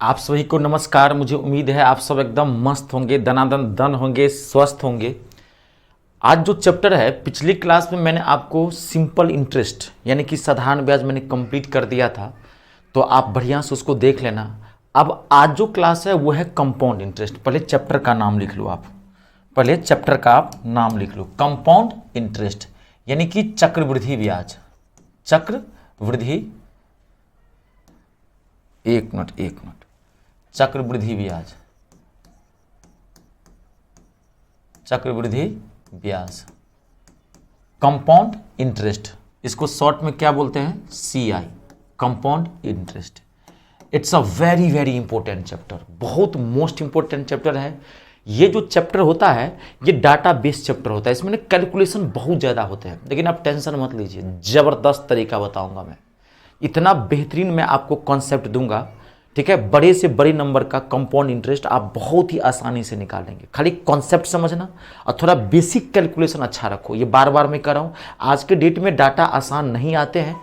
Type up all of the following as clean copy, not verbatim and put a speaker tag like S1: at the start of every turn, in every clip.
S1: आप सभी को नमस्कार। मुझे उम्मीद है आप सब एकदम मस्त होंगे, दनादन दन होंगे, स्वस्थ होंगे। आज जो चैप्टर है, पिछली क्लास में मैंने आपको सिंपल इंटरेस्ट यानी कि साधारण ब्याज मैंने कंप्लीट कर दिया था, तो आप बढ़िया से उसको देख लेना। अब आज जो क्लास है वो है कंपाउंड इंटरेस्ट। पहले चैप्टर का नाम लिख लो आप, पहले चैप्टर का आप नाम लिख लो, कंपाउंड इंटरेस्ट यानी कि चक्रवृद्धि ब्याज। चक्रवृद्धि, एक मिनट, चक्रवृद्धि ब्याज, चक्रवृद्धि ब्याज, कंपाउंड इंटरेस्ट, इसको शॉर्ट में क्या बोलते हैं? CI, compound interest. It's a very very important chapter, बहुत मोस्ट इंपॉर्टेंट चैप्टर है। ये जो चैप्टर होता है ये डाटा बेस्ड चैप्टर होता है, इसमें कैलकुलेशन बहुत ज़्यादा होते हैं, लेकिन आप टेंशन मत लीजिए, ज़बरदस्त तरीका बताऊंगा मैं। इतना बेहतरीन मैं आपको कॉन्सेप्ट दूंगा, ठीक है। बड़े से बड़े नंबर का कंपाउंड इंटरेस्ट आप बहुत ही आसानी से निकालेंगे। खाली कॉन्सेप्ट समझना और थोड़ा बेसिक कैलकुलेशन अच्छा रखो। ये बार बार मैं कह रहा हूँ, आज के डेट में डाटा आसान नहीं आते हैं।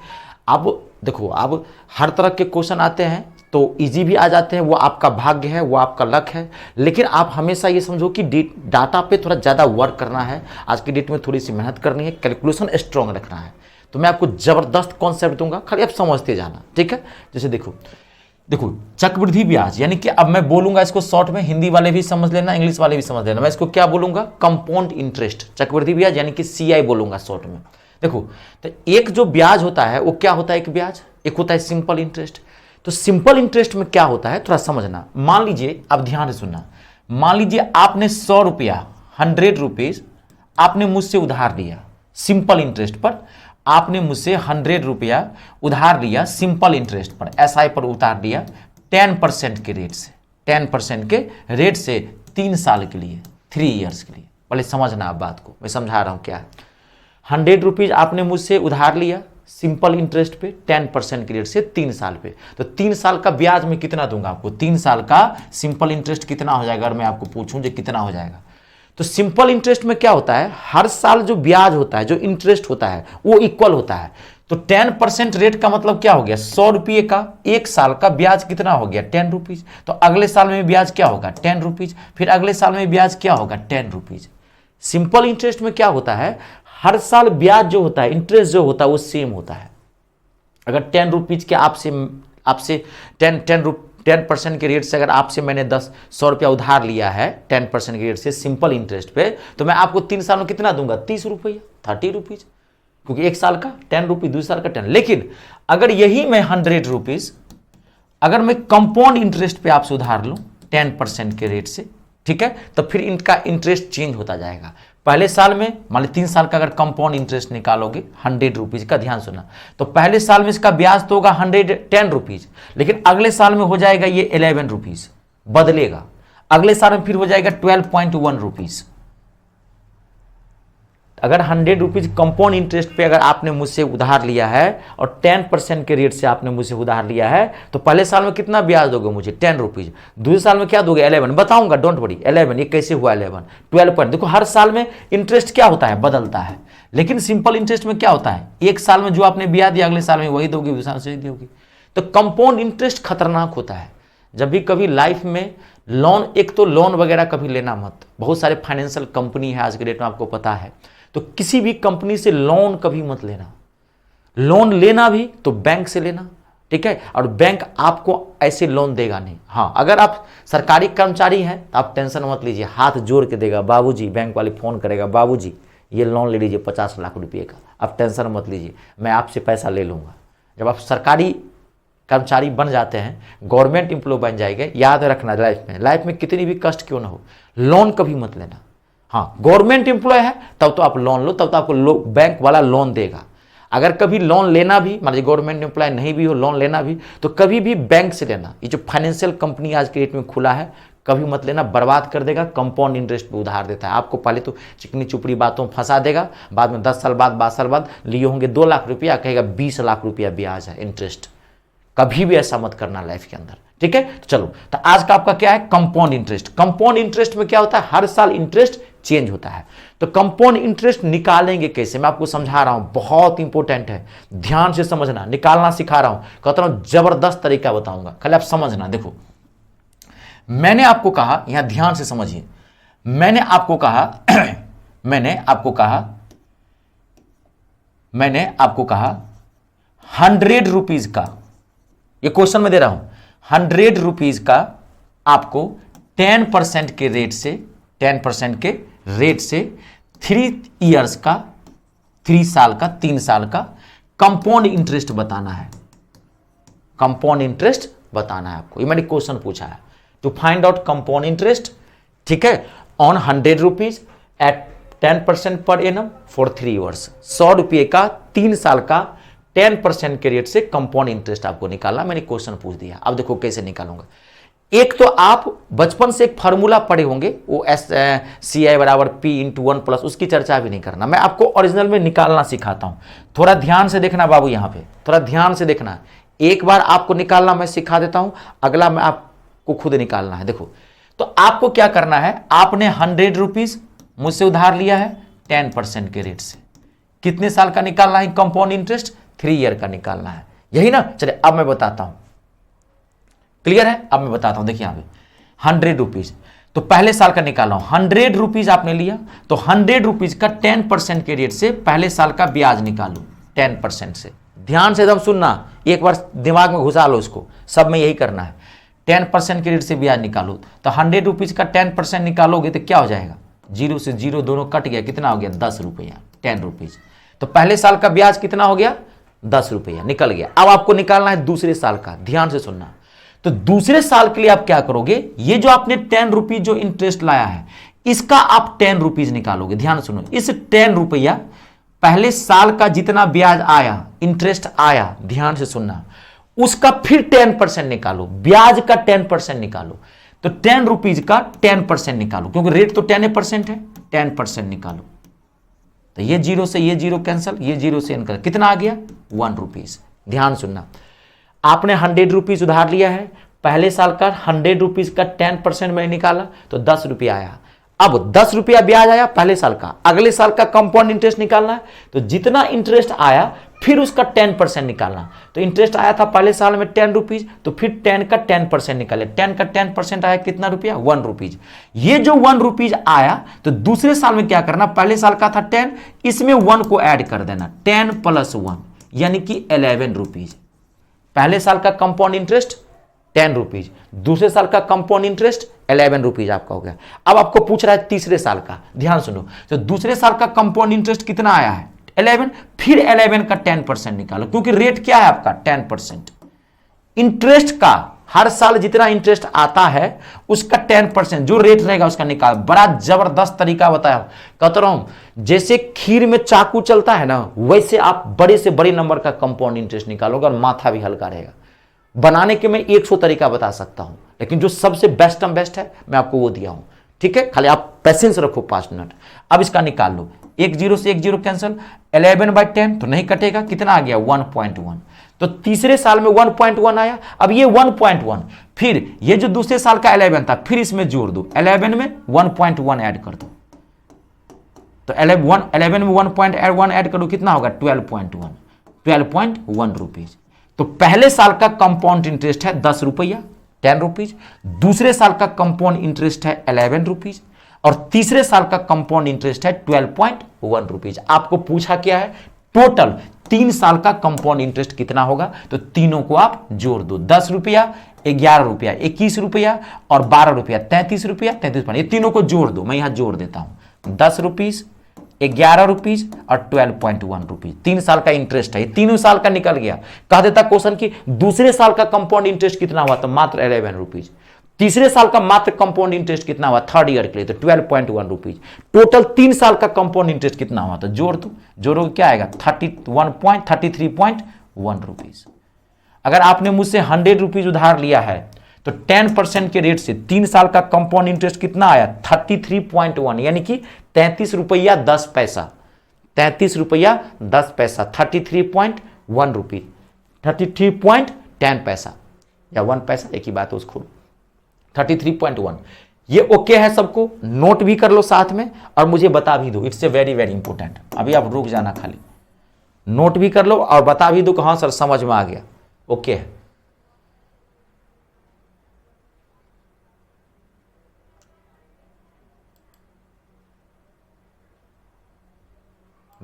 S1: अब देखो, अब हर तरह के क्वेश्चन आते हैं तो इजी भी आ जाते हैं, वो आपका भाग्य है, वो आपका लक है। लेकिन आप हमेशा ये समझो कि डाटा पे थोड़ा ज़्यादा वर्क करना है, आज की डेट में थोड़ी सी मेहनत करनी है, कैलकुलेशन स्ट्रॉन्ग रखना है। तो मैं आपको ज़बरदस्त कॉन्सेप्ट दूंगा, खाली आप समझते जाना, ठीक है। जैसे देखो चक्रवृद्धि ब्याज यानी कि अब मैं बोलूंगा इसको शॉर्ट में, हिंदी वाले भी समझ लेना, इंग्लिश वाले भी समझ लेना। मैं इसको क्या बोलूंगा? कंपाउंड इंटरेस्ट, चक्रवृद्धि ब्याज यानी कि CI बोलूंगा शॉर्ट में। देखो, तो एक जो ब्याज होता है वो क्या होता है? एक ब्याज, एक होता है सिंपल इंटरेस्ट। तो सिंपल इंटरेस्ट में क्या होता है थोड़ा समझना। मान लीजिए, अब ध्यान से सुनना, मान लीजिए आपने 100 रुपया, 100 रुपीज आपने मुझसे उधार लिया, सिंपल इंटरेस्ट पर आपने मुझसे 100 रुपया उधार लिया, सिंपल इंटरेस्ट पर, SI पर उधार लिया 10% के रेट से, 10% के रेट से 3 साल के लिए, 3 ईयर्स के लिए। पहले समझना आप बात को, मैं समझा रहा हूं क्या है। 100 रुपीज आपने मुझसे उधार लिया सिंपल इंटरेस्ट पे 10% के रेट से 3 साल पे, तो 3 साल का ब्याज मैं कितना दूंगा आपको? 3 साल का सिंपल इंटरेस्ट कितना हो जाएगा? अगर मैं आपको पूछूं जो कितना हो जाएगा, तो सिंपल इंटरेस्ट में क्या होता है, हर साल जो ब्याज होता है, जो इंटरेस्ट होता है वो इक्वल होता है। तो 10% रेट का मतलब क्या हो गया? 100 रुपये का एक साल का ब्याज कितना हो गया? 10 रुपीज। तो अगले साल में ब्याज क्या होगा? 10 रुपीज। फिर अगले साल में ब्याज क्या होगा? 10 रुपीज। सिंपल इंटरेस्ट में क्या होता है, हर साल ब्याज जो होता है, इंटरेस्ट जो होता है वो सेम होता है। अगर 10 रुपीज के आपसे 10% के रेट से अगर आपसे मैंने 100 रुपया उधार लिया है 10% के रेट से सिंपल इंटरेस्ट पे, तो मैं आपको 3 साल में कितना दूंगा? 30 रुपया, 30 रुपीज, क्योंकि एक साल का 10 रुपीज, 2 साल का 10। लेकिन अगर यही मैं 100 रुपीज अगर मैं कंपाउंड इंटरेस्ट पे आपसे उधार लूं 10% के रेट से, ठीक है, तो फिर इनका इंटरेस्ट चेंज होता जाएगा। पहले साल में मान ली 3 साल का अगर कंपाउंड इंटरेस्ट निकालोगे 100 रुपीज का, ध्यान सुना, तो पहले साल में इसका ब्याज तो होगा 110 रुपीज, लेकिन अगले साल में हो जाएगा ये 11 रुपीज, बदलेगा। अगले साल में फिर हो जाएगा 12.1 रुपीज। अगर 100 रुपीज कंपाउंड इंटरेस्ट पे अगर आपने मुझसे उधार लिया है और 10% के रेट से आपने मुझसे उधार लिया है, तो पहले साल में कितना ब्याज दोगे मुझे? 10 रुपीज। दूसरे साल में क्या दोगे? 11। बताऊंगा, डोंट वरी। 11 ये कैसे हुआ? 11, 12 पॉइंट। देखो, हर साल में इंटरेस्ट क्या होता है? बदलता है। लेकिन सिंपल इंटरेस्ट में क्या होता है? एक साल में जो आपने ब्याज दिया अगले साल में वही दोगे, दूसरे साल से दोगे। तो कंपाउंड इंटरेस्ट खतरनाक होता है। जब भी कभी लाइफ में लोन, एक तो लोन वगैरह कभी लेना मत। बहुत सारे फाइनेंशियल कंपनी है आज के डेट में, आपको पता है, तो किसी भी कंपनी से लोन कभी मत लेना। लोन लेना भी तो बैंक से लेना, ठीक है, और बैंक आपको ऐसे लोन देगा नहीं। हाँ, अगर आप सरकारी कर्मचारी हैं तो आप टेंशन मत लीजिए, हाथ जोड़ के देगा बाबूजी, बैंक वाले फोन करेगा, बाबूजी ये लोन ले लीजिए 50 लाख रुपए का, आप टेंशन मत लीजिए, मैं आपसे पैसा ले लूंगा। जब आप सरकारी कर्मचारी बन जाते हैं, गवर्नमेंट एम्प्लॉय बन जाएंगे, याद रखना, लाइफ में कितनी भी कष्ट क्यों ना हो, लोन कभी मत लेना। हाँ, गवर्नमेंट एम्प्लॉय है तब तो आप लोन लो, तब तो आपको बैंक वाला लोन देगा। अगर कभी लोन लेना भी, मान लीजिए गवर्नमेंट एम्प्लॉय नहीं भी हो, लोन लेना भी, तो कभी भी बैंक से लेना। ये जो फाइनेंशियल कंपनी आज के डेट में खुला है, कभी मत लेना, बर्बाद कर देगा। कंपाउंड इंटरेस्ट पे उधार देता है आपको, पहले तो चिकनी चुपड़ी बातों फंसा देगा, बाद में 10 साल बाद 12 साल बाद लिए होंगे 2 लाख रुपया, कहेगा 20 लाख रुपया ब्याज है, इंटरेस्ट। कभी भी ऐसा मत करना लाइफ के अंदर, ठीक है। तो चलो, तो आज का आपका क्या है? Compound interest. कंपाउंड इंटरेस्ट में क्या होता है? हर साल इंटरेस्ट चेंज होता है। तो कंपाउंड इंटरेस्ट निकालेंगे कैसे, मैं आपको समझा रहा हूं, बहुत इंपॉर्टेंट है, ध्यान से समझना, निकालना सिखा रहा हूं, कहता हूं जबरदस्त तरीका बताऊंगा, खाली आप समझना। देखो, मैंने आपको कहा, यहां ध्यान से समझिए, मैंने आपको कहा मैंने आपको कहा 100 रुपीज का, ये क्वेश्चन में दे रहा हूं, 100 रुपीज का आपको 10% के रेट से 3 इयर्स का, 3 साल का, 3 साल का कंपाउंड इंटरेस्ट बताना है। कंपाउंड इंटरेस्ट बताना है आपको, ये मैंने क्वेश्चन पूछा है, to find out compound interest, ठीक है, on 100 rupees at 10% per annum for 3 years. 100 रुपये का 3 साल का 10% के रेट से कंपाउंड इंटरेस्ट आपको निकालना, मैंने क्वेश्चन पूछ दिया। अब देखो कैसे निकालूंगा। एक तो आप बचपन से एक फार्मूला पढ़े होंगे, वो CI बराबर P इंटू 1+, उसकी चर्चा भी नहीं करना, मैं आपको ओरिजिनल में निकालना सिखाता हूं। थोड़ा ध्यान से देखना बाबू, यहां पे थोड़ा ध्यान से देखना। एक बार आपको निकालना मैं सिखा देता हूं, अगला मैं आपको खुद निकालना है। देखो, तो आपको क्या करना है, आपने 100 रुपीज मुझसे उधार लिया है 10% के रेट से, कितने साल का निकालना है कंपाउंड इंटरेस्ट, 3 ईयर का निकालना है, यही ना। चलिए अब मैं बताता हूं, क्लियर है, अब मैं बताता हूं। देखिए यहां पे 100 रुपीज, तो पहले साल का निकाला हूं, 100 रुपीज आपने लिया, तो 100 रुपीज का 10% के रेट से पहले साल का ब्याज निकालो 10% से। ध्यान से एकदम सुनना, एक बार दिमाग में घुसा लो इसको, सब में यही करना है। 10% के रेट से ब्याज निकालो, तो 100 रुपीज का 10% निकालोगे तो क्या हो जाएगा, 0 से 0 दोनों कट गया, कितना हो गया 10 रुपया, 10 रुपीज। तो पहले साल का ब्याज कितना हो गया 10 रुपया, निकल गया। अब आपको निकालना है दूसरे साल का, ध्यान से सुनना। तो दूसरे साल के लिए आप क्या करोगे, ये जो आपने 10 रुपीज जो इंटरेस्ट लाया है, इसका आप 10 रुपीज निकालोगे। ध्यान सुनो, इस 10 रुपया पहले साल का जितना ब्याज आया, इंटरेस्ट आया, ध्यान से सुनना, उसका फिर 10% निकालो, ब्याज का 10% निकालो। तो 10 रुपीज का 10% निकालो, क्योंकि रेट तो 10% है, 10% निकालो। तो ये 0 से ये 0 कैंसिल, ये 0 से कैंसिल, कितना आ गया 1 रुपीज। ध्यान सुनना, आपने 100 रुपीज उधार लिया है, पहले साल का 100 रुपीज का 10% में निकाला तो 10 रुपया आया। अब 10 रुपया ब्याज आया पहले साल का, अगले साल का कंपाउंड इंटरेस्ट निकालना है, तो जितना इंटरेस्ट आया फिर उसका 10% निकालना। तो इंटरेस्ट आया था पहले साल में 10 रुपीज, तो फिर 10 का 10% निकाले, 10 का 10% आया कितना रुपया 1 रुपीज। ये जो 1 रुपीज आया, तो दूसरे साल में क्या करना, पहले साल का था 10, इसमें 1 को ऐड कर देना, 10 + 1 यानी कि 11 रुपीज। पहले साल का कंपाउंड इंटरेस्ट 10 रुपीज, दूसरे साल का कंपाउंड इंटरेस्ट 11 रुपीज आपका हो गया। अब आपको पूछ रहा है तीसरे साल का, ध्यान सुनो, तो दूसरे साल का कंपाउंड इंटरेस्ट कितना आया है 11, फिर 11 का 10% निकालो, क्योंकि रेट क्या है आपका 10%। इंटरेस्ट का हर साल जितना इंटरेस्ट आता है उसका 10% जो रेट रहेगा उसका निकाल। बड़ा जबरदस्त तरीका बताया, कहता रहा हूं जैसे खीर में चाकू चलता है ना, वैसे आप बड़े से बड़े नंबर का कंपाउंड इंटरेस्ट निकालोगे और माथा भी हल्का रहेगा। बनाने के मैं 100 तरीका बता सकता हूं, लेकिन जो सबसे बेस्ट है मैं आपको वो दिया हूं, ठीक है। खाली आप पेशेंस रखो 5 मिनट। अब इसका निकाल लो, 1 0 से 1 0 कैंसिल, 11/10 तो नहीं कटेगा, कितना आ गया 1.1। तो तीसरे साल में 1.1 आया। अब ये 1.1 फिर ये जो दूसरे साल का 11 था, फिर इसमें जोड़ दो, 11 में 1.1 ऐड कर दो, तो 11 में 1.1 ऐड करो, कितना होगा 12.1 रुपीज। तो पहले साल का कंपाउंड इंटरेस्ट है 10 रुपया 10 रुपीज, दूसरे साल का कंपाउंड इंटरेस्ट है 11 रुपीज, और तीसरे साल का कंपाउंड इंटरेस्ट है 12.1 रुपीज। आपको पूछा क्या है, टोटल 3 साल का कंपाउंड इंटरेस्ट कितना होगा, तो तीनों को आप जोड़ दो, 10 रुपया 11 रुपया 21 रुपया और 12 रुपया 33 रुपया 33, ये तीनों को जोड़ दो, मैं यहां जोड़ देता हूं, 10 रुपीज 11 रुपीज और 12.1 रुपीज। 3 साल का इंटरेस्ट है, ये तीनों साल का निकल गया। कह देता क्वेश्चन की दूसरे साल का कंपाउंड इंटरेस्ट कितना हुआ, तो मात्र 11 रुपीज। तीसरे साल का मात्र कंपाउंड इंटरेस्ट कितना हुआ, थर्ड ईयर के लिए, तो 12.1 रुपीज। टोटल 3 साल का कंपाउंड इंटरेस्ट कितना हुआ, तो जोड़ दो, जोड़ोगे क्या आएगा 33.1 रुपीज। अगर आपने मुझसे 100 रुपीज उधार लिया है, तो 10% के रेट से 3 साल का कंपाउंड इंटरेस्ट कितना आया 33.1, यानी कि 33 रुपया 10 पैसा, 33 रुपया 10 पैसा, 33.1 रुपीज, 33.10 पैसा या 1 पैसा, एक ही बात है उसको, 33.1। ये ओके है सबको, नोट भी कर लो साथ में और मुझे बता भी दो, it's a very very important. अभी आप रुक जाना, खाली नोट भी कर लो और बता भी दो कि हाँ सर समझ में आ गया, ओके है।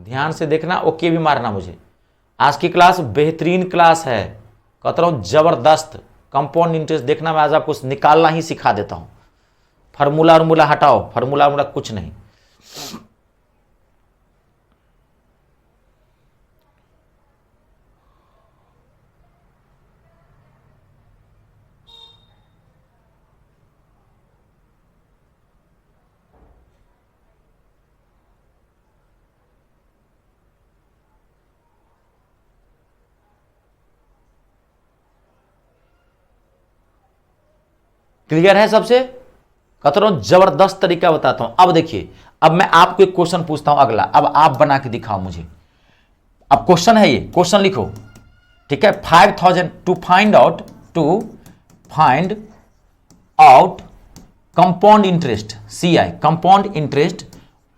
S1: ध्यान से देखना, ओके भी मारना मुझे। आज की क्लास बेहतरीन क्लास है, कहता रहा हूँ जबरदस्त। कंपाउंड इंटरेस्ट देखना, मैं आज आपको निकालना ही सिखा देता हूँ। फार्मूला उर्मूला हटाओ, फार्मूला उर्मूला कुछ नहीं। क्लियर है सबसे? कहता हूं जबरदस्त तरीका बताता हूं। अब देखिए, अब मैं आपको एक क्वेश्चन पूछता हूं अगला, अब आप बना के दिखाओ मुझे। अब क्वेश्चन है, ये क्वेश्चन लिखो, ठीक है। 5000 to find out compound interest, CI compound interest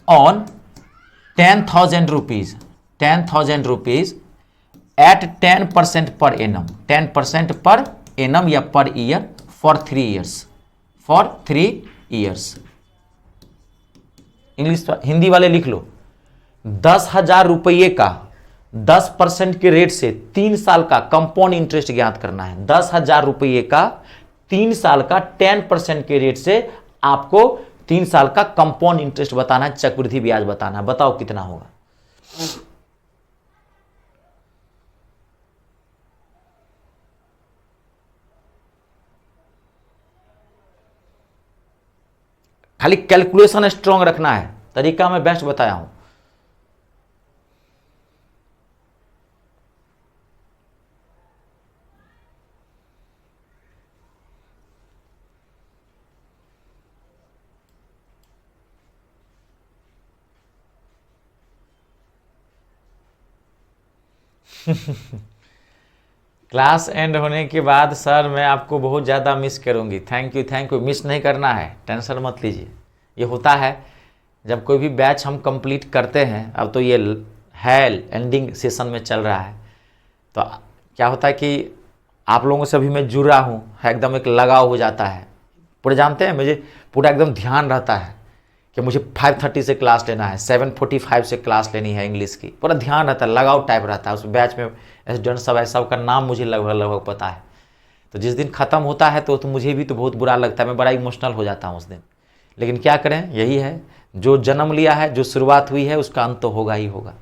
S1: on 10,000 rupees at 10% per annum, 10% per annum या per year for 3 years. English Hindi वाले लिख लो, 10,000 रुपये का 10% के रेट से 3 साल का कंपाउंड इंटरेस्ट ज्ञात करना है। 10,000 रुपये का 3 साल का 10% के रेट से आपको 3 साल का कंपाउंड इंटरेस्ट बताना है, चक्रवृद्धि ब्याज बताना है। बताओ कितना होगा? खाली कैलकुलेशन स्ट्रांग रखना है, तरीका मैं बेस्ट बताया हूं। क्लास एंड होने के बाद सर मैं आपको बहुत ज़्यादा मिस करूंगी। Thank you. मिस नहीं करना है, टेंशन मत लीजिए। ये होता है जब कोई भी बैच हम कंप्लीट करते हैं। अब तो ये है एंडिंग सेशन में चल रहा है, तो क्या होता है कि आप लोगों से अभी मैं जुड़ रहा हूँ, एकदम एक लगाव हो जाता है। पूरे जानते हैं, मुझे पूरा एकदम ध्यान रहता है कि मुझे 5:30 से क्लास लेना है, 7:45 से क्लास लेनी है इंग्लिश की। पूरा ध्यान रहता है, लगाव टाइप रहता है। उस बैच में स्टूडेंट सब है, सबका नाम मुझे लगभग पता है। तो जिस दिन ख़त्म होता है तो मुझे भी तो बहुत बुरा लगता है, मैं बड़ा इमोशनल हो जाता हूँ उस दिन। लेकिन क्या करें, यही है, जो जन्म लिया है, जो शुरुआत हुई है, उसका अंत तो होगा ही होगा,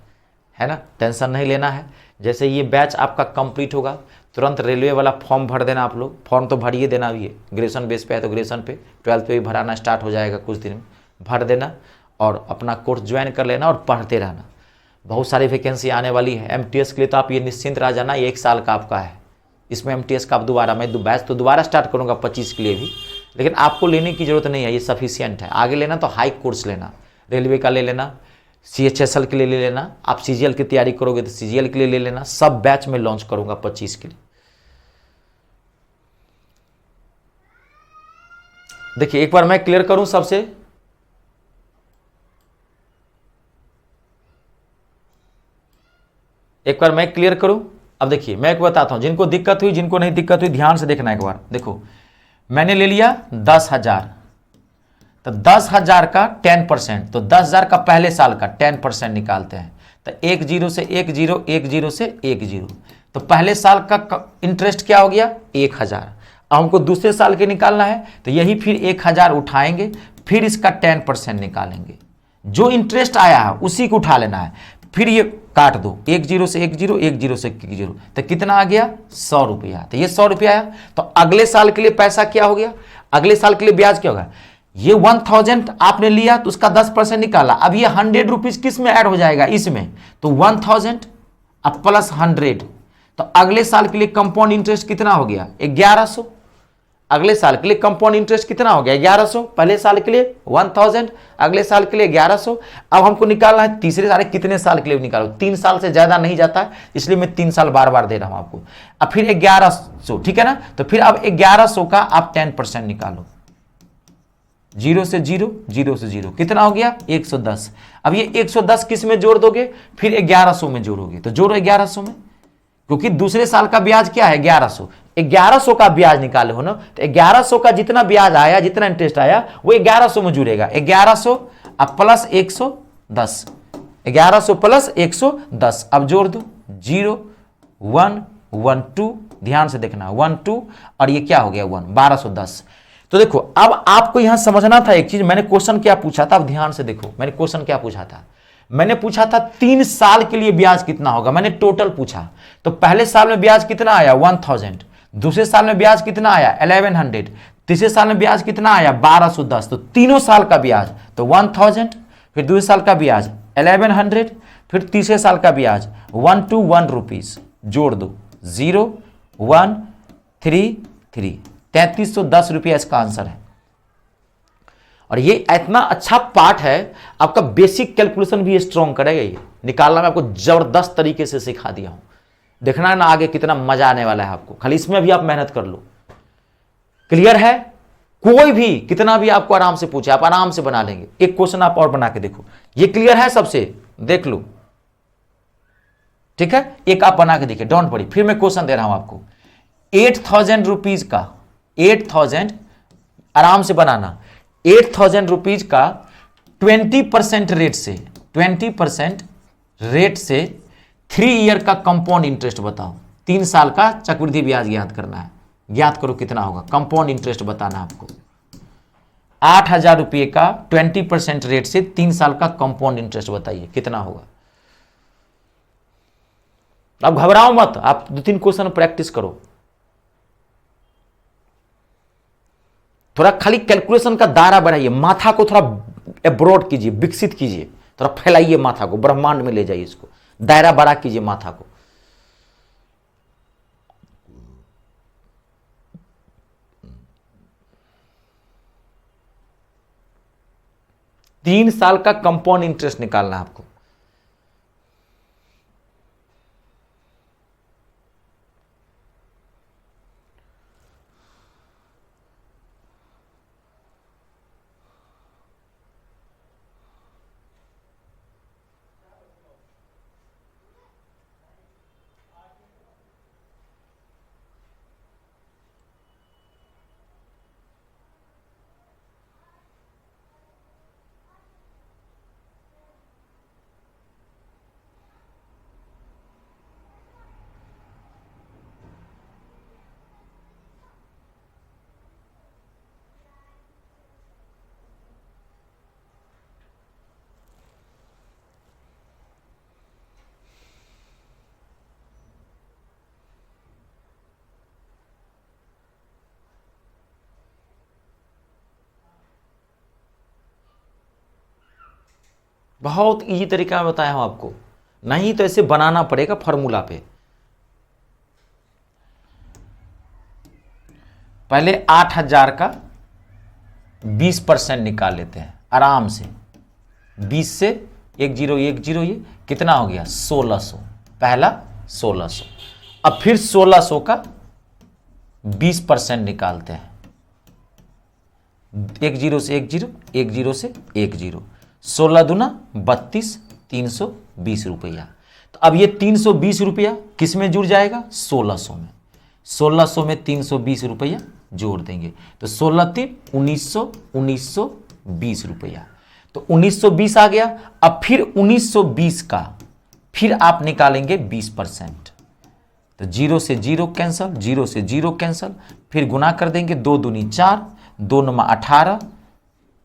S1: है ना। टेंशन नहीं लेना है। जैसे ये बैच आपका कंप्लीट होगा, तुरंत रेलवे वाला फॉर्म भर देना। आप लोग फॉर्म तो भरिए देना भी है, ग्रेजुएशन बेस पे है तो ग्रेजुएशन पे, 12th पे भी भराना स्टार्ट हो जाएगा कुछ दिन में। भर देना और अपना कोर्स ज्वाइन कर लेना और पढ़ते रहना। बहुत सारी वैकेंसी आने वाली है। MTS के लिए तो आप ये निश्चिंत रह जाना, ये 1 साल का आपका है। इसमें MTS का आप दोबारा, मैं बैच तो दोबारा स्टार्ट करूँगा 25 के लिए भी, लेकिन आपको लेने की ज़रूरत नहीं है, ये सफिशियंट है। आगे लेना तो हाई कोर्स लेना, रेलवे का ले लेना, CHSL के लिए ले लेना। आप CGL की तैयारी करोगे तो CGL के लिए ले लेना। सब बैच में लॉन्च करूँगा 25 के लिए। देखिए एक बार मैं क्लियर करूँ सबसे, एक बार मैं क्लियर करूं। अब देखिए मैं एक बताता हूं, जिनको दिक्कत हुई, जिनको नहीं दिक्कत हुई, ध्यान से देखना एक बार। देखो मैंने ले लिया 10,000, तो 10,000 का 10%, तो 10,000 का पहले साल का 10% निकालते हैं। तो 1 0 से 1 0, 1 0 से 1 0, तो पहले साल का इंटरेस्ट क्या हो गया? 1,000। अब हमको दूसरे साल के निकालना है, तो यही फिर 1,000 उठाएंगे, फिर इसका 10% निकालेंगे। जो इंटरेस्ट आया है उसी को उठा लेना है, फिर ये काट दो, 1 0 से 1 0, 1 0 से 1 0, तो कितना आ गया? 100 रुपया। तो ये 100 रुपया आया। तो अगले साल के लिए पैसा क्या हो गया? अगले साल के लिए ब्याज क्या होगा? ये 1000 आपने लिया तो उसका 10% निकाला। अब ये 100 रुपीज किस में ऐड हो जाएगा? इसमें। तो 1000 अब प्लस 100, तो अगले साल के लिए कंपाउंड इंटरेस्ट कितना हो गया? 1100। अगले साल के लिए कंपाउंड इंटरेस्ट कितना हो गया? 1100। पहले साल के लिए 1000, अगले साल के लिए 1100। अब हमको निकालना है तीसरे साल, कितने साल के लिए निकालो? 3 साल से ज्यादा नहीं जाता है, इसलिए मैं 3 साल बार बार दे रहा हूं आपको। अब फिर 1100, ठीक है ना। तो फिर अब 1100 का आप 10% निकालो, 0 से 0, 0 से 0, कितना हो गया? 110। अब ये 110 किस में जोड़ दोगे? फिर 1100 में जोड़ोगे। तो जोड़ो 1100 में, क्योंकि दूसरे साल का ब्याज क्या है? 1100। 1100 का ब्याज निकाले हो ना, तो 1100 का जितना ब्याज आया, जितना इंटरेस्ट आया, वो 1100 में जुड़ेगा। 1100 अब प्लस 110, 1100 प्लस 110, अब जोड़ दो 0 1 1 2, ध्यान से देखना 1 2 और ये क्या हो गया 1, 1210। तो देखो अब आपको यहां समझना था एक चीज, मैंने क्वेश्चन क्या पूछा था, अब ध्यान से देखो मैंने क्वेश्चन क्या पूछा था। मैंने पूछा था 3 साल के लिए ब्याज कितना होगा, मैंने टोटल पूछा। तो पहले साल में ब्याज कितना आया 1000, दूसरे साल में ब्याज कितना आया 1100, तीसरे साल में ब्याज कितना आया 1210। तो तीनों साल का ब्याज तो 1000, फिर दूसरे साल का ब्याज 1100, फिर तीसरे साल का ब्याज 121 रुपीज, जोड़ दो 0 1 3 3, 3310 रुपया इसका आंसर है। और ये इतना अच्छा पार्ट है, आपका बेसिक कैलकुलेशन भी स्ट्रॉन्ग करेगा, ये निकालना मैं आपको जबरदस्त तरीके से सिखा दिया हूं। देखना ना आगे कितना मजा आने वाला है आपको, खाली इसमें भी आप मेहनत कर लो। क्लियर है? कोई भी कितना भी आपको आराम से पूछे आप आराम से बना लेंगे। एक क्वेश्चन आप और बना के देखो, ये क्लियर है सबसे, देख लो, ठीक है। एक आप बना के देखिए, डोंट वरी। फिर मैं क्वेश्चन दे रहा हूं आपको 8000 रुपीज का, 8000 आराम से बनाना, 8000 रुपीज का 20% रेट से, 20% रेट से 3 ईयर का कंपाउंड इंटरेस्ट बताओ। 3 साल का चक्रवृद्धि ब्याज ज्ञात करना है, ज्ञात करो कितना होगा, कंपाउंड इंटरेस्ट बताना है आपको। 8000 रुपये का 20% रेट से 3 साल का कंपाउंड इंटरेस्ट बताइए कितना होगा। अब घबराओ मत, आप 2-3 क्वेश्चन प्रैक्टिस करो, थोड़ा खाली कैलकुलेशन का दायरा बढ़ाइए, माथा को थोड़ा एब्रॉड कीजिए, विकसित कीजिए, थोड़ा फैलाइए माथा को, ब्रह्मांड में ले जाइए इसको, दायरा बड़ा कीजिए माथा को। तीन साल का कंपाउंड इंटरेस्ट निकालना है आपको। बहुत इजी तरीका मैं बताया हूं आपको, नहीं तो ऐसे बनाना पड़ेगा फॉर्मूला पे। पहले 8000 का 20% निकाल लेते हैं आराम से, 20 से 1010, ये कितना हो गया 1600, पहला 1600। अब फिर 1600 का 20% निकालते हैं, 10 से 10, 10 से 10, 16 दूना 32, 320 रुपया। तो अब ये 320 रुपया किस में जुड़ जाएगा 1600 में, 1600 में 320 रुपया जोड़ देंगे तो 16 3 1900, 1920 रुपया। तो 1920 आ गया। अब फिर 1920 का फिर आप निकालेंगे 20%, तो 0 से 0 कैंसल, 0 से 0 कैंसल, फिर गुना कर देंगे, 2 दूनी 4, 2 9 18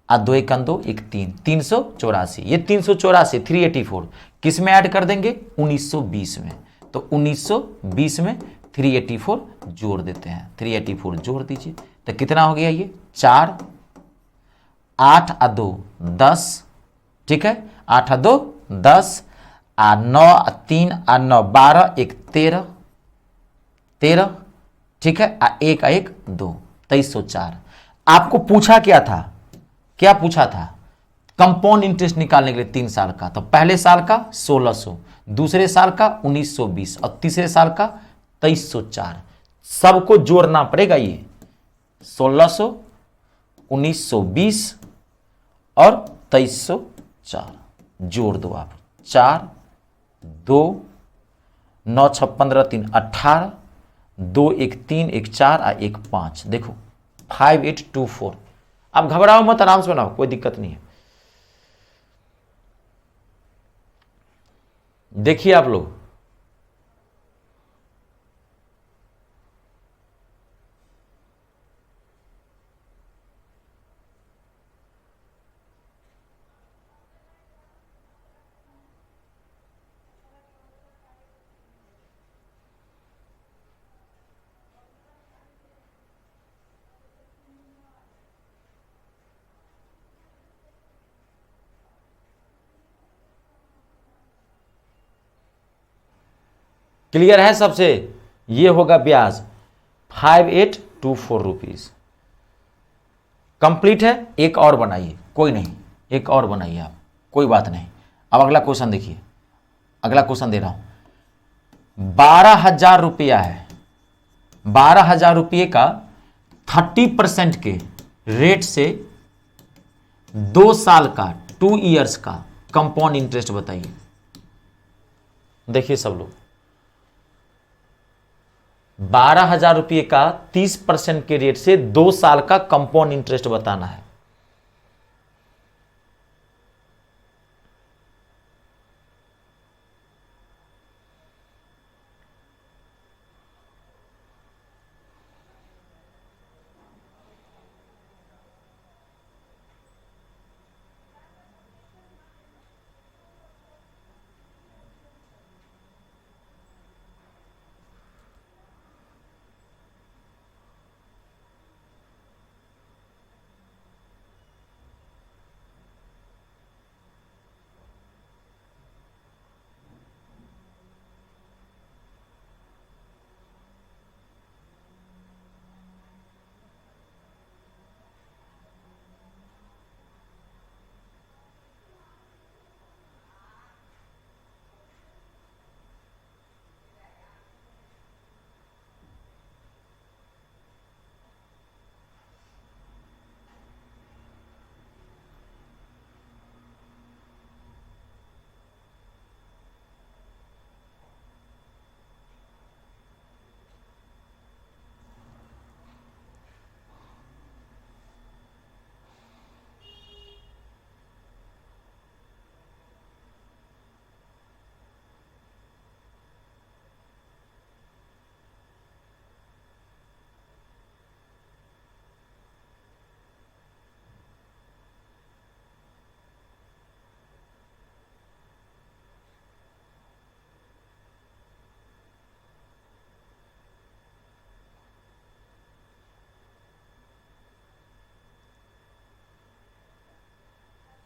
S1: और 2 1 2 1 3, 384। ये 384 384 किस में ऐड कर देंगे 1920 में। तो 1920 में 384 जोड़ देते हैं, 384 जोड़ दीजिए तो कितना हो गया ये 4 8 और 2 10, ठीक है, 8 और 2 10 और 9 और 3 और 9 12 1 13, ठीक है, 1 1 2 2304। आपको पूछा क्या था, क्या पूछा था कंपाउंड इंटरेस्ट निकालने के लिए 3 साल का। तो पहले साल का 1600, दूसरे साल का 1920 और तीसरे साल का 2304। सबको जोड़ना पड़ेगा, ये 1600, 1920 और 2304 जोड़ दो आप, 4 2 9 6 15 3 18, 2 1 3 1 4 और 1 5, देखो 5824। आप घबराओ मत, आराम से बनाओ, कोई दिक्कत नहीं है। देखिए आप लोग, क्लियर है सबसे? ये होगा ब्याज 5824 रुपीज। कंप्लीट है? एक और बनाइए, कोई नहीं, एक और बनाइए आप, कोई बात नहीं। अब अगला क्वेश्चन देखिए, अगला क्वेश्चन दे रहा हूं। 12,000 रुपया है, 12,000 रुपये का 30% के रेट से 2 साल का, 2 ईयर्स का कंपाउंड इंटरेस्ट बताइए। देखिए सब लोग, 12,000 रुपये का 30% के रेट से 2 साल का कंपाउंड इंटरेस्ट बताना है।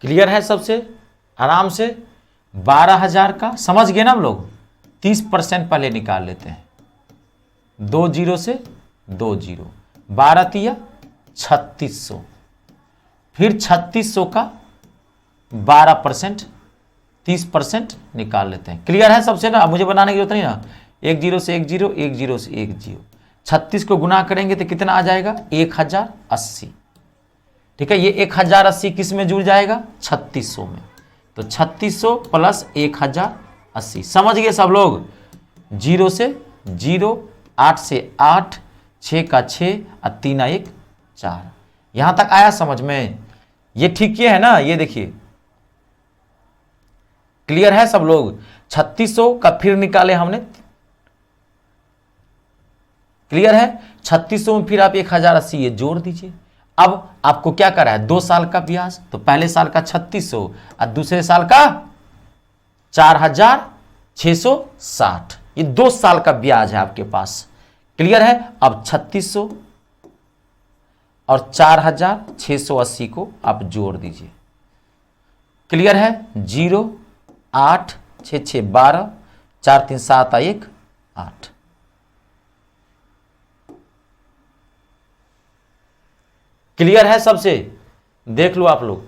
S1: क्लियर है सबसे? आराम से 12,000 का समझ गए ना हम लोग? 30% पहले निकाल लेते हैं, 2 जीरो से 2 जीरो, 12 तिया 3600, फिर 3600 का 12%, 30% निकाल लेते हैं। क्लियर है सबसे ना? मुझे बनाने की जरूरत नहीं ना। 1 जीरो से 1 जीरो, 1 जीरो से 1 जीरो, 36 को गुना करेंगे तो कितना आ जाएगा? 1080। ठीक है, ये 1080 किस में जुड़ जाएगा? 3600 में। तो 3600 प्लस 1080, समझ गए सब लोग? 0 से 0, 8 से 8, 6 का 6 और 3 1 4। यहां तक आया समझ में? ये ठीक ये है ना? ये देखिए, क्लियर है सब लोग? 3600 का फिर निकाले हमने, क्लियर है? 3600 में फिर आप 1080 ये जोड़ दीजिए। अब आपको क्या करा है? 2 साल का ब्याज, तो पहले साल का 3600 और दूसरे साल का 4660, ये 2 साल का ब्याज है आपके पास। क्लियर है? अब 3600 और 4680 को आप जोड़ दीजिए। क्लियर है? 0, 8, 6 6 12, 4 3 7 1 8। क्लियर है सबसे? देख लो आप लोग,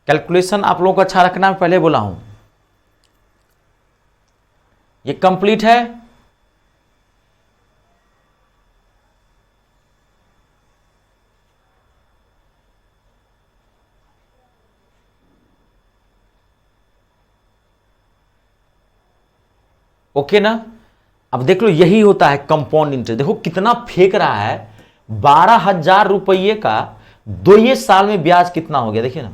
S1: कैलकुलेशन आप लोगों को अच्छा रखना, मैं पहले बोला हूं। ये कंप्लीट है? ओके ना? अब देख लो यही होता है कंपाउंड इंटरेस्ट। देखो कितना फेंक रहा है, 12,000 रुपये का 2 साल में ब्याज कितना हो गया देखिए ना।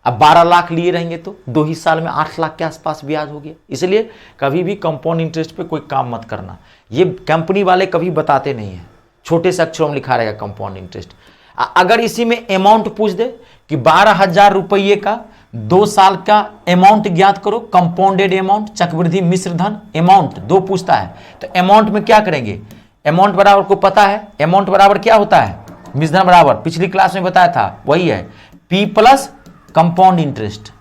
S1: अब 12 लाख लिए रहेंगे तो 2 ही साल में 8 लाख के आसपास ब्याज हो गया। इसलिए कभी भी कंपाउंड इंटरेस्ट पे कोई काम मत करना, ये कंपनी वाले कभी बताते नहीं है, छोटे से अक्षरों में लिखा रहेगा कंपाउंड इंटरेस्ट। अगर इसी में अमाउंट पूछ दे कि 12,000 रुपये का 2 साल का अमाउंट ज्ञात करो, कंपाउंडेड अमाउंट, चक्रवृद्धि मिश्र धन, अमाउंट 2 पूछता है, तो अमाउंट में क्या करेंगे, अमाउंट बराबर को पता है, अमाउंट बराबर क्या होता है, मिश्र धन बराबर पिछली क्लास में बताया था वही है, P प्लस कंपाउंड इंटरेस्ट,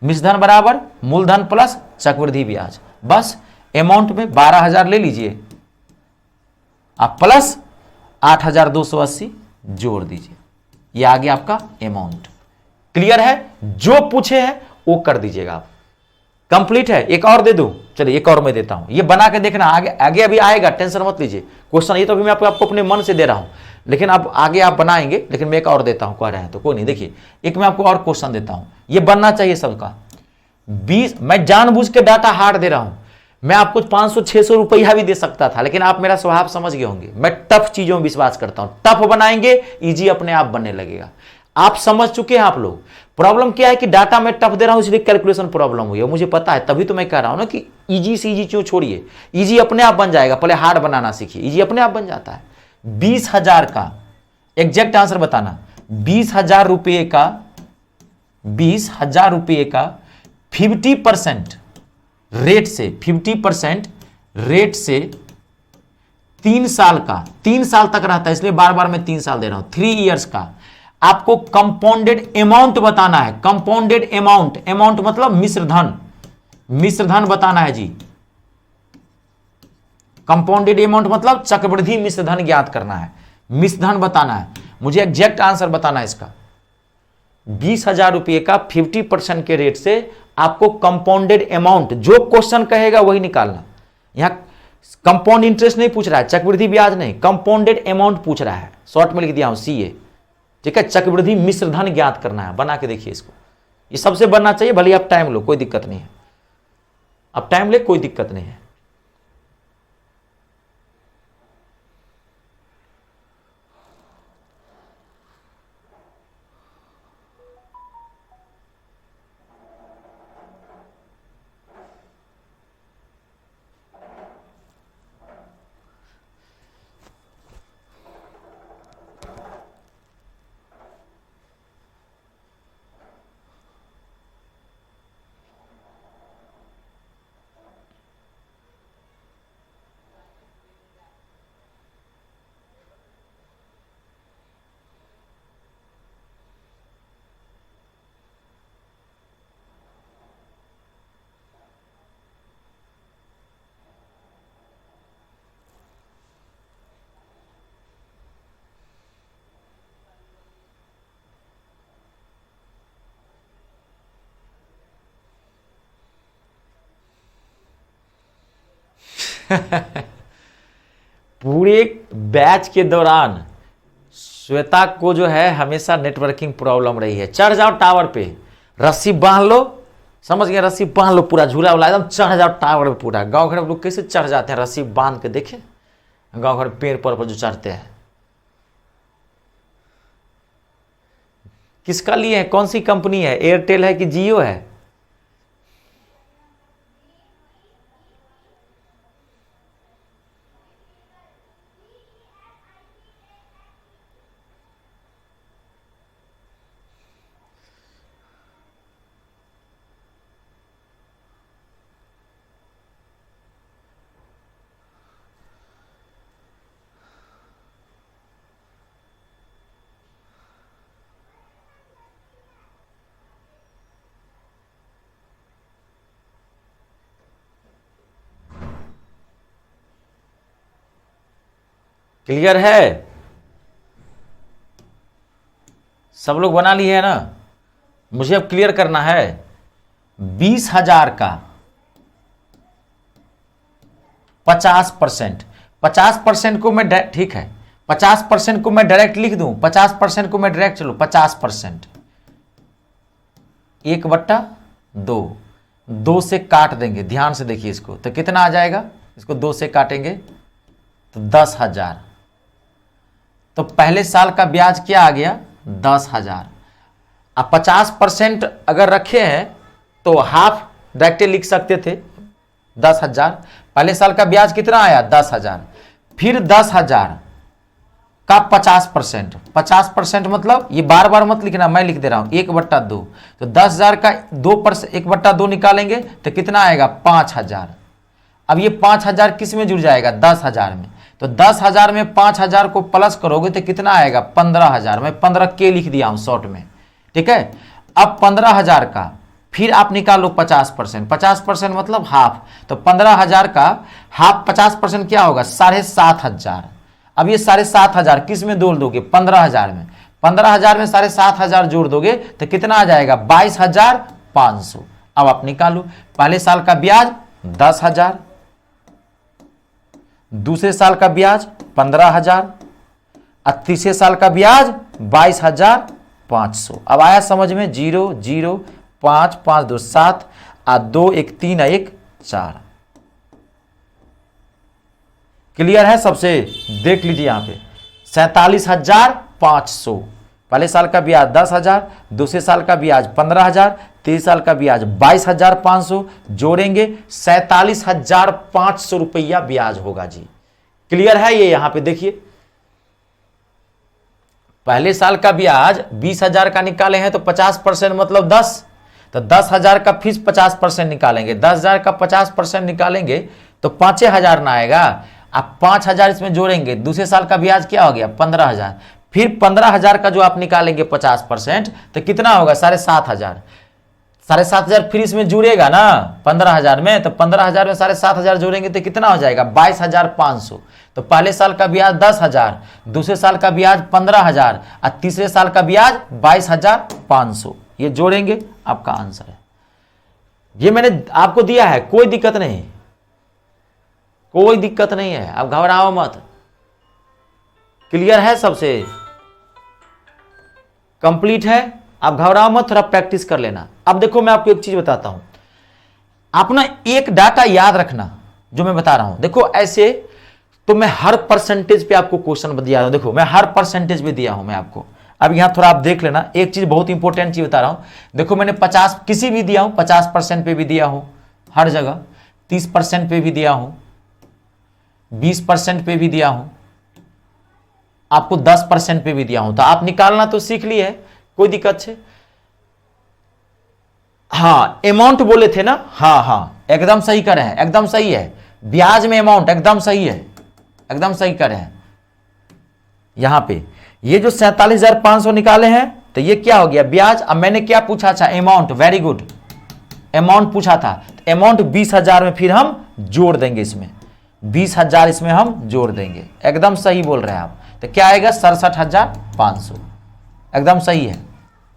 S1: मिश्र धन बराबर मूलधन प्लस चक्रवृद्धि ब्याज। बस अमाउंट में 12,000 ले लीजिए आप, प्लस 8,280 जोड़ दीजिए, ये आ गया आपका अमाउंट। क्लियर है, जो पूछे है वो कर दीजिएगा आप। कंप्लीट है, एक और दे दूं, चलिए एक और मैं देता हूं, ये बना के देखना, आगे आगे अभी आएगा, टेंशन मत लीजिए। क्वेश्चन ये तो अभी मैं आपको अपने मन से दे रहा हूं, लेकिन अब आगे आप बनाएंगे, लेकिन मैं एक और देता हूं, कह रहे हैं तो कोई नहीं। देखिए एक मैं आपको और क्वेश्चन देता हूं, ये बनना चाहिए सबका। 20, मैं जानबूझ के डाटा हार्ड दे रहा हूं, मैं आपको 500-600 रुपया भी दे सकता था, लेकिन आप मेरा स्वभाव समझ गए होंगे, मैं टफ चीजों में विश्वास करता हूं। टफ बनाएंगे, इजी अपने आप बनने लगेगा। आप समझ चुके हैं आप लोग। प्रॉब्लम क्या है कि डाटा मैं टफ दे रहा हूं, इसलिए कैलकुलेशन प्रॉब्लम हुई है, मुझे पता है, तभी तो मैं कह रहा हूं ना कि इजी से इजी क्यों छोड़िए, इजी अपने आप बन जाएगा, पहले हार्ड बनाना सीखिए, इजी अपने आप बन जाता है। 20,000 का एग्जैक्ट आंसर बताना, 20,000 रुपये का 20,000 रुपये का 50% रेट से 50% रेट से 3 साल का, 3 साल तक रहता है, इसलिए बार बार मैं 3 साल दे रहा हूं, 3 इयर्स का आपको कंपाउंडेड अमाउंट बताना है। कंपाउंडेड अमाउंट, अमाउंट मतलब मिश्र धन, मिश्र धन बताना है जी। कंपाउंडेड अमाउंट मतलब चक्रवृद्धि मिश्र धन ज्ञात करना है, मिश्र धन बताना है, मुझे एग्जैक्ट आंसर बताना है इसका। 20,000 रुपये का 50% के रेट से आपको कंपाउंडेड अमाउंट, जो क्वेश्चन कहेगा वही निकालना। यहां कंपाउंड इंटरेस्ट नहीं पूछ रहा है, चक्रवृद्धि ब्याज नहीं, कंपाउंडेड अमाउंट पूछ रहा है, शॉर्ट में लिख दिया हूं CA, ठीक है। चक्रवृद्धि मिश्र धन ज्ञात करना है, बना के देखिए इसको, ये सबसे बनना चाहिए, भले आप टाइम लो कोई दिक्कत नहीं है, अब टाइम ले कोई दिक्कत नहीं है। पूरे बैच के दौरान श्वेता को जो है हमेशा नेटवर्किंग प्रॉब्लम रही है। चढ़ जाओ टावर पे, रस्सी बांध लो, समझ गए, रस्सी बांध लो, पूरा झूला उला एकदम चढ़ जाओ टावर पे पूरा। गांव घर में लोग कैसे चढ़ जाते हैं, रस्सी बांध के, देखे गांव घर पेड़ पर जो चढ़ते हैं। किसका लिए है, कौन सी कंपनी है, एयरटेल है कि जियो है? क्लियर है, सब लोग बना लिए है ना? मुझे अब क्लियर करना है। 20,000 का 50%, 50% को मैं ठीक है, 50% को मैं डायरेक्ट लिख दूं, 50% को मैं डायरेक्ट, चलो 50% 1/2, 2 से काट देंगे, ध्यान से देखिए इसको, तो कितना आ जाएगा, इसको 2 से काटेंगे तो 10,000। तो पहले साल का ब्याज क्या आ गया? 10,000। अब 50% अगर रखे हैं तो हाफ डायरेक्ट लिख सकते थे 10,000। पहले साल का ब्याज कितना आया? 10,000। फिर 10,000 का 50%, 50% मतलब ये बार बार मत लिखना, मैं लिख दे रहा हूं 1/2। तो 10,000 का 2% 1/2 निकालेंगे तो कितना आएगा? 5,000। अब ये 5,000 किस में जुड़ जाएगा? 10,000 में। तो 10,000 में 5,000 को प्लस करोगे तो कितना आएगा? 15,000। मैं 15 के लिख दिया हूं शॉर्ट में, ठीक है। अब 15,000 का फिर आप निकालो 50%, 50% मतलब हाफ। तो 15,000 का हाफ 50% क्या होगा? 7,500। अब ये 7,500 किस में जोड़ दोगे? 15,000 में। 15,000 में 7,500 जोड़ दोगे तो कितना आ जाएगा? 22,500। अब आप निकालो, पहले साल का ब्याज 10,000, दूसरे साल का ब्याज 15,000 और तीसरे साल का ब्याज 22,500। अब आया समझ में? 0 0 5 5 2 7 और 2 1 3 1 4। क्लियर है सबसे? देख लीजिए यहां पे 47,500। पहले साल का ब्याज 10,000, दूसरे साल का ब्याज 15,000, तीसरे साल का ब्याज 22,500, जोड़ेंगे 47,500 रुपया ब्याज होगा जी। क्लियर है ये? यहां पे देखिए पहले साल का ब्याज 20,000 का निकाले हैं तो 50% मतलब 10। तो 10,000 का फिर 50% निकालेंगे, 10,000 का 50% निकालेंगे तो 5,000 ना आएगा। आप 5,000 इसमें जोड़ेंगे, दूसरे साल का ब्याज क्या हो गया? 15,000। फिर 15,000 का जो आप निकालेंगे 50% तो कितना होगा? 7,500। 7,500 फिर इसमें जुड़ेगा ना 15,000 में, तो 15,000 में 7,500 जोड़ेंगे तो कितना हो जाएगा? 22,500। तो पहले साल का ब्याज 10,000, दूसरे साल का ब्याज 15,000 और तीसरे साल का ब्याज 22,500। ये जोड़ेंगे, आपका आंसर है। ये मैंने आपको दिया है, कोई दिक्कत नहीं, कोई दिक्कत नहीं है, आप घबराओ मत। क्लियर है सबसे? कंप्लीट है, आप घबराओ मत, थोड़ा प्रैक्टिस कर लेना। अब देखो मैं आपको एक चीज बताता हूं, आप ना एक डाटा याद रखना जो मैं बता रहा हूं। देखो ऐसे तो मैं हर परसेंटेज पे आपको क्वेश्चन दिया हूं, देखो मैं हर परसेंटेज पे दिया हूं मैं आपको। अब यहां थोड़ा आप देख लेना, एक चीज बहुत इंपॉर्टेंट चीज बता रहा हूं। देखो मैंने 50 किसी भी दिया हूं, 50% पे भी दिया हूं हर जगह, 30% पे भी दिया हूं, 20% पे भी दिया हूं, आपको 10% पे भी दिया हूं। तो आप निकालना तो सीख ली है, कोई दिक्कत है? हाँ अमाउंट बोले थे ना, हाँ हाँ एकदम सही कर रहे हैं, एकदम सही है। ब्याज में अमाउंट एकदम सही है, एकदम सही कर रहे हैं। यहां पे ये जो 47,500 निकाले हैं तो ये क्या हो गया? ब्याज। अब मैंने क्या पूछा था? अमाउंट। वेरी गुड, अमाउंट पूछा था। अमाउंट 20,000 में फिर हम जोड़ देंगे, इसमें 20,000 इसमें हम जोड़ देंगे। एकदम सही बोल रहे हैं आप। तो क्या आएगा? 67,500। एकदम सही है।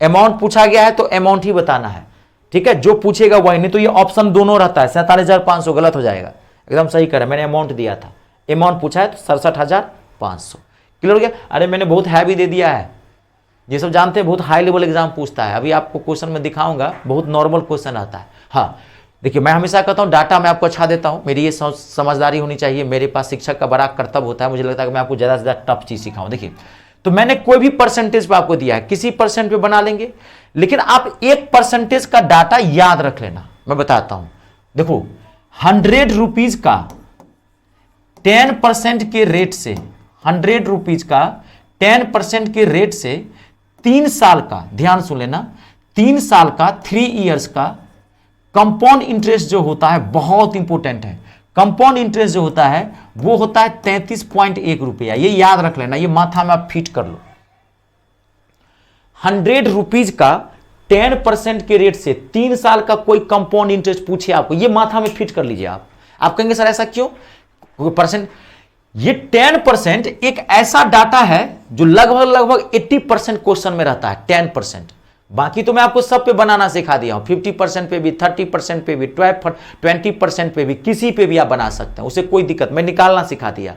S1: अमाउंट पूछा गया है तो अमाउंट ही बताना है, ठीक है? जो पूछेगा वही, नहीं तो ये ऑप्शन दोनों रहता है। 47,500 गलत हो जाएगा। एकदम सही करा, मैंने अमाउंट दिया था, अमाउंट पूछा है तो 67,500। क्लियर हो गया? अरे मैंने बहुत हैवी दे दिया है, ये सब जानते हैं, बहुत हाई लेवल एग्जाम पूछता है। अभी आपको क्वेश्चन में दिखाऊंगा, बहुत नॉर्मल क्वेश्चन आता है। हाँ देखिए, मैं हमेशा कहता हूँ डाटा मैं आपको अच्छा देता हूँ, मेरी ये समझदारी होनी चाहिए। मेरे पास शिक्षक का बड़ा कर्तव्य होता है, मुझे लगता है कि मैं आपको ज़्यादा से ज़्यादा टफ चीज़ सिखाऊं। देखिए तो मैंने कोई भी परसेंटेज पे आपको दिया है, किसी परसेंट पे बना लेंगे, लेकिन आप एक परसेंटेज का डाटा याद रख लेना। मैं बताता हूं, देखो 100 रुपीज का 10% के रेट से, 100 रुपीज का 10% के रेट से 3 साल का, ध्यान सुन लेना, 3 साल का 3 इयर्स का कंपाउंड इंटरेस्ट जो होता है, बहुत इंपॉर्टेंट है। कंपाउंड इंटरेस्ट जो होता है वो होता है 33.1 रुपया। ये याद रख लेना, ये माथा में आप फिट कर लो। 100 रुपीज का 10% के रेट से 3 साल का कोई कंपाउंड इंटरेस्ट पूछे आपको, ये माथा में फिट कर लीजिए। आप कहेंगे सर ऐसा क्यों? परसेंट, ये 10% एक ऐसा डाटा है जो लगभग 80% क्वेश्चन में रहता है। 10%, बाकी तो मैं आपको सब पे बनाना सिखा दिया हूं, 50% पे भी, 30% पे भी, 20% पे भी, किसी पे भी आप बना सकते हैं, उसे कोई दिक्कत, मैं निकालना सिखा दिया।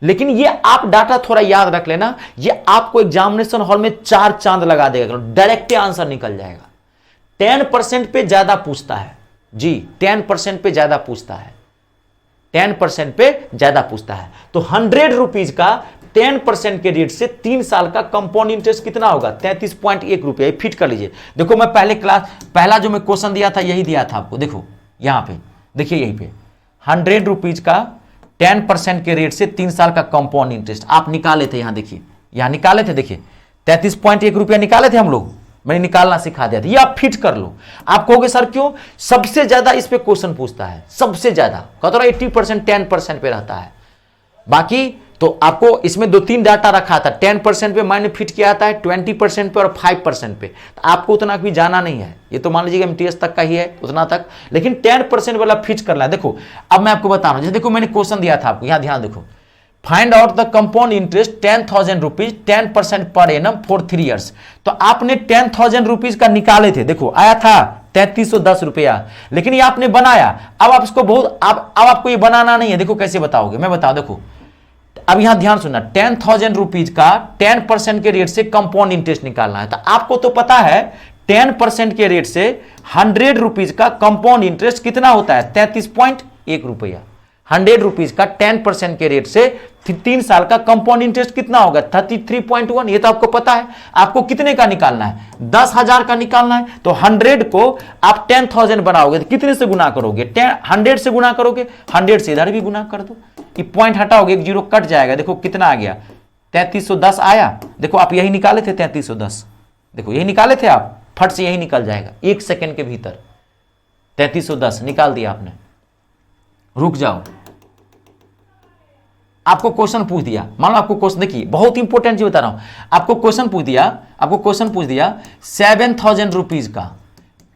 S1: लेकिन ये आप डाटा थोड़ा याद रख लेना, ये आपको एग्जामिनेशन हॉल में 4 चांद लगा देगा, डायरेक्ट आंसर निकल जाएगा। 10% पे ज्यादा पूछता है जी, 10% पे ज्यादा पूछता है, 10% पे ज्यादा पूछता है। तो 100 रुपीज का 10% के रेट से 3 साल का कंपाउंड इंटरेस्ट कितना होगा? 33.1 रुपया। फिट कर लीजिए। देखो मैं पहला जो मैं क्वेश्चन दिया था यही दिया था आपको। देखो यहां पे देखिए, यहीं पे 100 रुपीज का 10% के रेट से 3 साल का कंपाउंड इंटरेस्ट आप निकाले थे। यहां देखिए, यहां निकाले थे, देखिए 33.1 रुपया निकाले थे हम लोग। मैंने निकालना सिखा दिया था। ये आप फिट कर लो। आप कहोगे सर क्यों? सबसे ज्यादा इस पे क्वेश्चन पूछता है, सबसे ज्यादा। कहता 80% 10% पे रहता है। बाकी तो आपको इसमें 2-3 डाटा रखा था। 10% पे मैंने फिट किया था, 20% पे और 5% पे। तो आपको उतना भी जाना नहीं है। ये तो मान लीजिएगा MTS तक का ही है, उतना तक। लेकिन 10% वाला फिट करना है। देखो अब मैं आपको बता रहा हूं। जैसे देखो मैंने क्वेश्चन दिया था आपको, यहां ध्यान देखो। Find out the compound interest 10,000 rupees 10% per annum for 3 years. तो आपने 10,000 रुपीज का निकाले थे। देखो आया था 3310 रुपया, लेकिन ये आपने बनाया। अब आप इसको अब आपको ये बनाना नहीं है। देखो कैसे बताओगे, मैं बताओ। देखो अब यहां ध्यान सुनना, 10,000 रुपीज का 10% के रेट से कंपाउंड इंटरेस्ट निकालना है। तो आपको तो पता है 10% के रेट से 100 रुपीज का कंपाउंड इंटरेस्ट कितना होता है? 33.1 रुपया। 100 रुपीज का 10% के रेट से 3 साल का कंपाउंड इंटरेस्ट कितना होगा? 33.1। ये तो आपको पता है। आपको कितने का निकालना है? 10,000 का निकालना है। तो 100 को आप 10,000 बनाओगे तो कितने से गुना करोगे? 100 से गुना करोगे। 100 से इधर भी गुना कर दो। ये पॉइंट हटाओगे, एक जीरो कट जाएगा। देखो कितना आ गया? 3310 आया। देखो आप यही निकाले थे 3310। देखो यही निकाले थे आप, फट से यही निकल जाएगा 1 सेकंड के भीतर। 3310 निकाल दिया आपने। रुक जाओ, आपको क्वेश्चन पूछ दिया। मान लो आपको क्वेश्चन, देखिए बहुत इंपॉर्टेंट चीज बता रहा हूं। आपको क्वेश्चन पूछ दिया 7,000 रुपीज का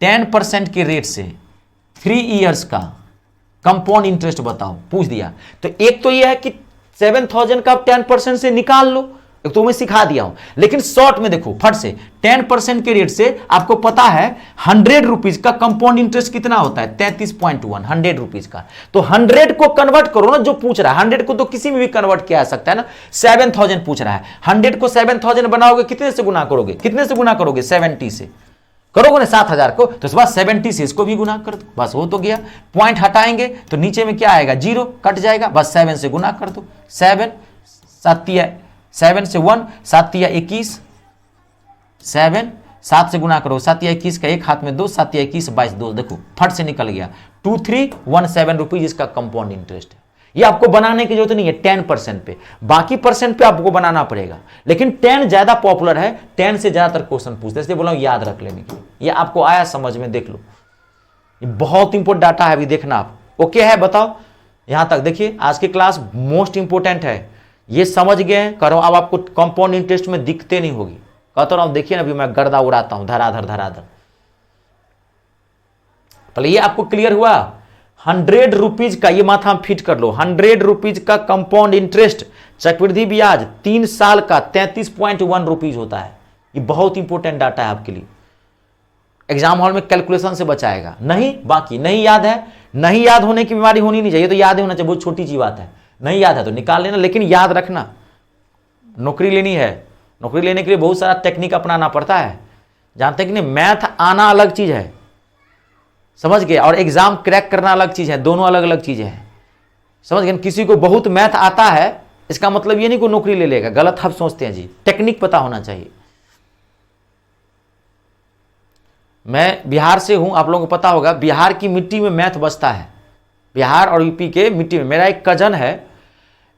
S1: 10% के रेट से 3 इयर्स का कंपाउंड इंटरेस्ट बताओ, पूछ दिया। तो एक तो यह है कि 7,000 का 10% से निकाल लो, एक तो मैं सिखा दिया हूं। लेकिन शॉर्ट में देखो फट से 10% के रेट से आपको पता है 100 रुपीज का कंपाउंड इंटरेस्ट कितना होता है? 33.1। 100 रुपीज का। तो 100 को कन्वर्ट करो ना, जो पूछ रहा है 100 को तो किसी में भी कन्वर्ट किया जा सकता है ना। 7,000 पूछ रहा है, 100 को 7,000 बनाओगे, कितने से गुना करोगे? कितने से गुना करोगे? 70 से करोगे ना 7,000 को। तो उसके बाद 70 से इसको भी गुना कर दो, बस हो तो गया। पॉइंट हटाएंगे तो नीचे में क्या आएगा? 0 कट जाएगा। बस 7 से गुना कर दो। 7 से 1 7 या 21, 7 से गुना करो। 7 या 21 का एक हाथ में 2, 7 या 21 22 2। देखो फट से निकल गया 2317 रुपीज इसका कंपाउंड इंटरेस्ट है। ये आपको बनाने की जरूरत नहीं है 10% पे। बाकी परसेंट पे आपको बनाना पड़ेगा। लेकिन 10 ज्यादा पॉपुलर है, 10 से ज्यादातर क्वेश्चन पूछते हैं, इसलिए बोला हूं याद रख लेने के लिए। ये आपको आया समझ में, देख लो। ये बहुत इंपॉर्टेंट डाटा है, अभी देखना आप। ओके है? बताओ यहां तक। देखिए आज की क्लास मोस्ट इंपॉर्टेंट है। ये समझ गए करो। अब आपको कंपाउंड इंटरेस्ट में दिक्कतें नहीं होगी। कहता रहा हूं, देखिए ना अभी मैं गर्दा उड़ाता हूं धराधर। पहले ये आपको क्लियर हुआ? 100 रुपीज का, ये माथा हम फिट कर लो। 100 रुपीज का कंपाउंड इंटरेस्ट चक्रवृद्धि ब्याज 3 साल का 33.1 रुपीज होता है। ये बहुत इंपॉर्टेंट डाटा है आपके लिए। एग्जाम हॉल में कैलकुलेशन से बचाएगा। नहीं, बाकी नहीं याद है, नहीं याद होने की बीमारी होनी नहीं चाहिए। तो याद होना चाहिए, बहुत छोटी सी बात है। नहीं याद है तो निकाल लेना, लेकिन याद रखना। नौकरी लेनी है, नौकरी लेने के लिए बहुत सारा टेक्निक अपनाना पड़ता है। जानते हैं कि नहीं? मैथ आना अलग चीज है, समझ गए, और एग्जाम क्रैक करना अलग चीज है। दोनों अलग अलग चीजें हैं, समझ गए। किसी को बहुत मैथ आता है इसका मतलब ये नहीं कोई नौकरी ले लेगा, गलत आप सोचते हैं जी। टेक्निक पता होना चाहिए। मैं बिहार से हूं, आप लोगों को पता होगा बिहार की मिट्टी में मैथ बचता है। बिहार और यूपी के मिट्टी में। मेरा एक कजन है,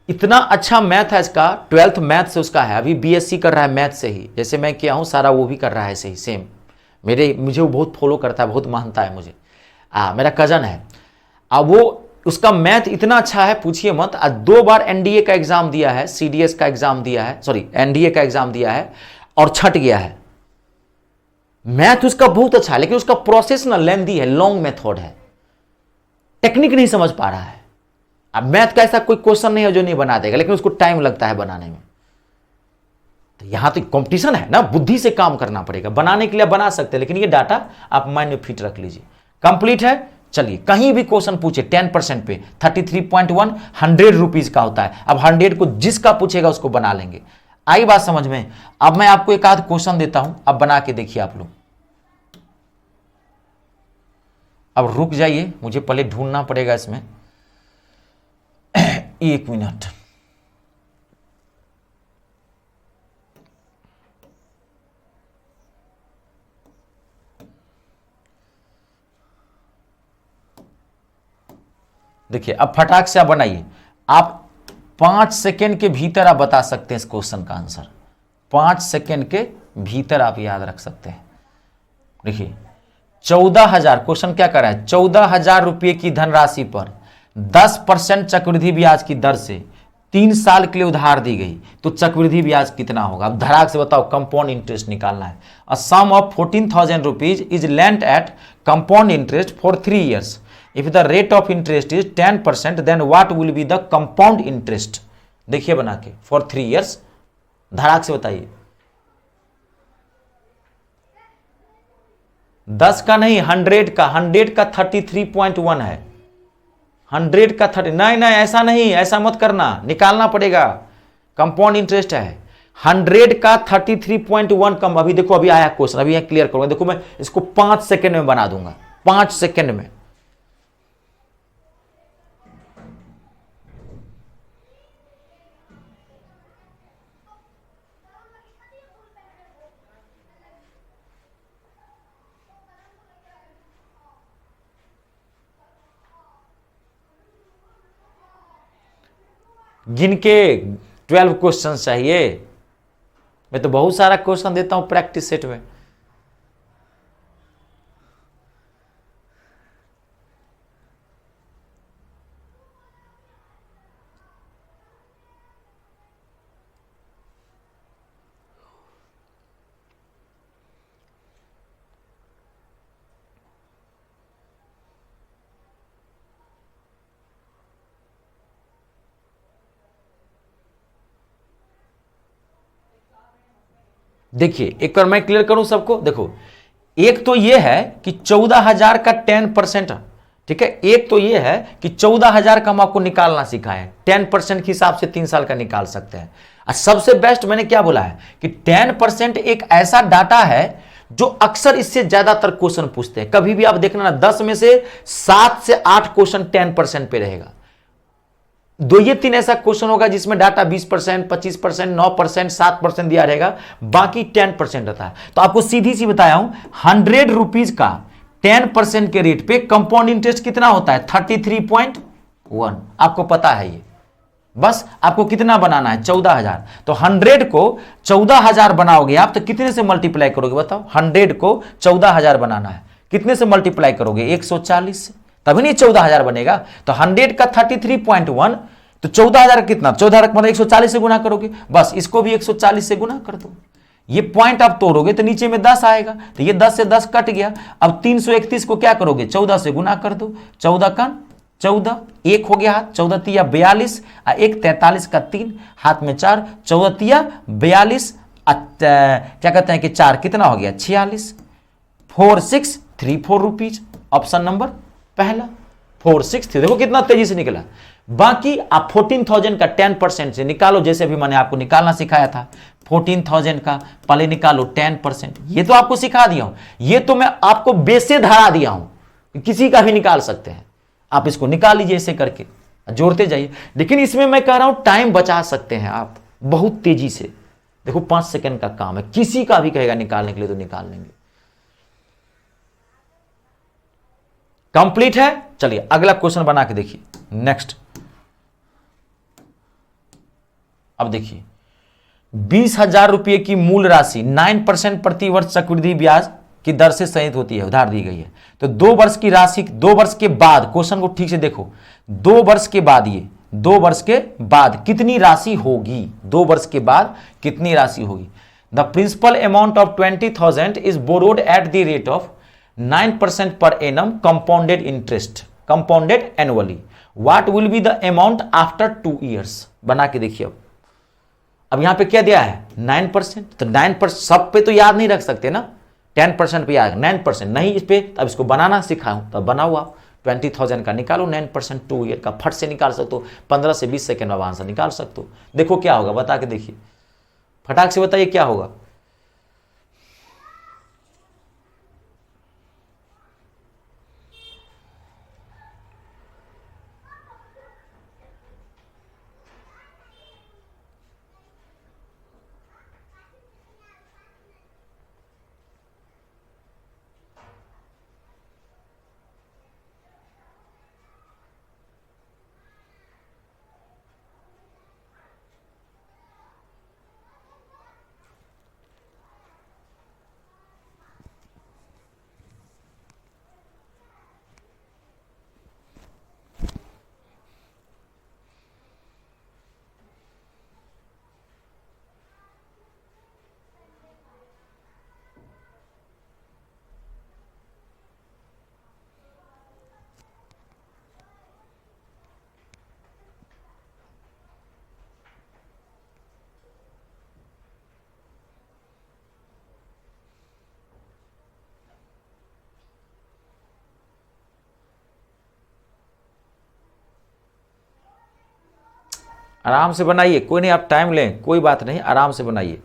S1: इतना अच्छा मैथ है इसका, 12th मैथ से उसका है। अभी BSc कर रहा है मैथ से ही, जैसे मैं किया हूं सारा वो भी कर रहा है ऐसे ही सेम। मुझे वो बहुत फॉलो करता है, बहुत मानता है मुझे। मेरा कजन है। अब वो उसका मैथ इतना अच्छा है पूछिए मत। आज 2 बार NDA का एग्जाम दिया है, CDS का एग्जाम दिया है, सॉरी NDA का एग्जाम दिया है और छट गया है। मैथ उसका बहुत अच्छा है, लेकिन उसका प्रोसेस ना लेंदी है, लॉन्ग मेथड है, टेक्निक नहीं समझ पा रहा है। अब मैथ का ऐसा कोई क्वेश्चन नहीं है जो नहीं बना देगा, लेकिन उसको टाइम लगता है बनाने में। तो यहां तो कंपटीशन है ना, बुद्धि से काम करना पड़ेगा। बनाने के लिए बना सकते हैं, लेकिन ये डाटा आप माइंड में फिट रख लीजिए। कंप्लीट है? चलिए, कहीं भी क्वेश्चन पूछे 10% पे 33.1 100 रुपीज का होता है। अब 100 को जिसका पूछेगा उसको बना लेंगे। आई बात समझ में? अब मैं आपको एक आध क्वेश्चन देता हूं, अब बना के देखिए आप लोग। अब रुक जाइए, मुझे पहले ढूंढना पड़ेगा इसमें। एक मिनट, देखिए अब फटाक से आप बनाइए। आप 5 सेकेंड के भीतर आप बता सकते हैं इस क्वेश्चन का आंसर, 5 सेकेंड के भीतर आप याद रख सकते हैं। देखिए 14,000, क्वेश्चन क्या कर रहा है, 14,000 रुपये की धनराशि पर 10% चक्रवृद्धि ब्याज की दर से 3 साल के लिए उधार दी गई, तो चक्रवृद्धि ब्याज कितना होगा? अब धड़ाक से बताओ, कंपाउंड इंटरेस्ट निकालना है। A sum of 14,000 rupees is lent at compound interest for 3 years। If the rate of interest is 10%, then what will be the compound interest? देखिए बना के, फॉर 3 years, धड़ाक से बताइए। 10 का नहीं, 100 का, 100 का 33.1 है, 100 का 30, नहीं नहीं ऐसा नहीं, ऐसा मत करना, निकालना पड़ेगा, कंपाउंड इंटरेस्ट है। 100 का 33.1 कम, अभी देखो अभी आया क्वेश्चन, अभी यहां क्लियर करूंगा। देखो मैं इसको 5 सेकेंड में बना दूंगा, 5 सेकेंड में। गिन के 12 क्वेश्चन चाहिए? मैं तो बहुत सारा क्वेश्चन देता हूं प्रैक्टिस सेट में। देखिए एक बार मैं क्लियर करूं सबको। देखो एक तो यह है कि 14,000 का 10%, ठीक है, एक तो यह है कि 14,000 का हम आपको निकालना सिखाएं, 10% के हिसाब से 3 साल का निकाल सकते हैं। और सबसे बेस्ट मैंने क्या बोला है कि 10% एक ऐसा डाटा है जो अक्सर इससे ज्यादातर क्वेश्चन पूछते हैं। कभी भी आप देखना ना, 10 में से 7 से 8 क्वेश्चन 10% पे रहेगा, 2 या 3 ऐसा क्वेश्चन होगा जिसमें डाटा 20%, 25%, 9%, 7% दिया रहेगा, बाकी 10% रहता है। तो आपको सीधी सी बताया हूं, 100 रुपीज का 10% के रेट पे कंपाउंड इंटरेस्ट कितना होता है? 33.1। आपको पता है ये, बस आपको कितना बनाना है? 14,000। तो 100 को 14,000 बनाओगे आप, तो कितने से मल्टीप्लाई करोगे बताओ? 100 को 14,000 बनाना है, कितने से मल्टीप्लाई करोगे? 140 से, तभी नहीं 14,000 बनेगा। तो 100 का 33.1, तो 14,000 कितना? 14,000 मतलब 140 से गुना करोगे, बस इसको भी 140 से गुना कर दो। ये पॉइंट आप तोड़ोगे तो नीचे में 10 आएगा, तो ये 10 से 10 कट गया। अब 331 को क्या करोगे? 14 से गुना कर दो, 14 का 14, एक हो गया हाथ, 14 तिया 42, एक 43 का 3, हाथ में 4, 14 तिया 42, क्या कहते हैं कि 4 कितना हो गया? 46, 4634 रुपीज। ऑप्शन नंबर पहला 463। देखो कितना तेजी से निकला। बाकी आप 14,000 का 10% से निकालो, जैसे भी मैंने आपको निकालना सिखाया था। 14,000 का पहले निकालो 10%, ये तो आपको सिखा दिया हूं, ये तो मैं आपको बेसे धरा दिया हूं, किसी का भी निकाल सकते हैं। आप इसको निकाल लीजिए ऐसे करके, जोड़ते जाइए। लेकिन इसमें मैं कह रहा हूं टाइम बचा सकते हैं आप बहुत तेजी से। देखो 5 सेकंड का काम है, किसी का भी कहेगा निकालने के लिए तो निकाल लेंगे। कंप्लीट है? चलिए अगला क्वेश्चन बना के देखिए, नेक्स्ट। अब देखिए 20,000 रुपए की मूल राशि 9% प्रति वर्ष चक्रवृद्धि ब्याज की दर से संचित होती है, उधार दी गई है। तो 2 वर्ष की राशि, 2 वर्ष के बाद, क्वेश्चन को ठीक से देखो, 2 वर्ष के बाद, ये 2 वर्ष के बाद कितनी राशि होगी? 2 वर्ष के बाद कितनी राशि होगी? The principal amount of 20,000 is borrowed at the rate of 9% per annum compounded interest, compounded annually. What will be the amount after 2 years? बना के देखिए। अब यहां पे क्या दिया है? 9%। तो 9% सब पे तो याद नहीं रख सकते ना, 10% पे याद, 9% नहीं इस पे। अब इसको बनाना सिखाऊं, तब बनाओ आप। 20,000 का निकालो 9% 2 year का, फट से निकाल सकते हो, 15 से 20 सेकेंड में आंसर निकाल सकते हो। देखो क्या होगा, बता के देखिए, फटाक से बताइए क्या होगा। आराम से बनाइए, कोई नहीं, आप टाइम लें, कोई बात नहीं, आराम से बनाइए।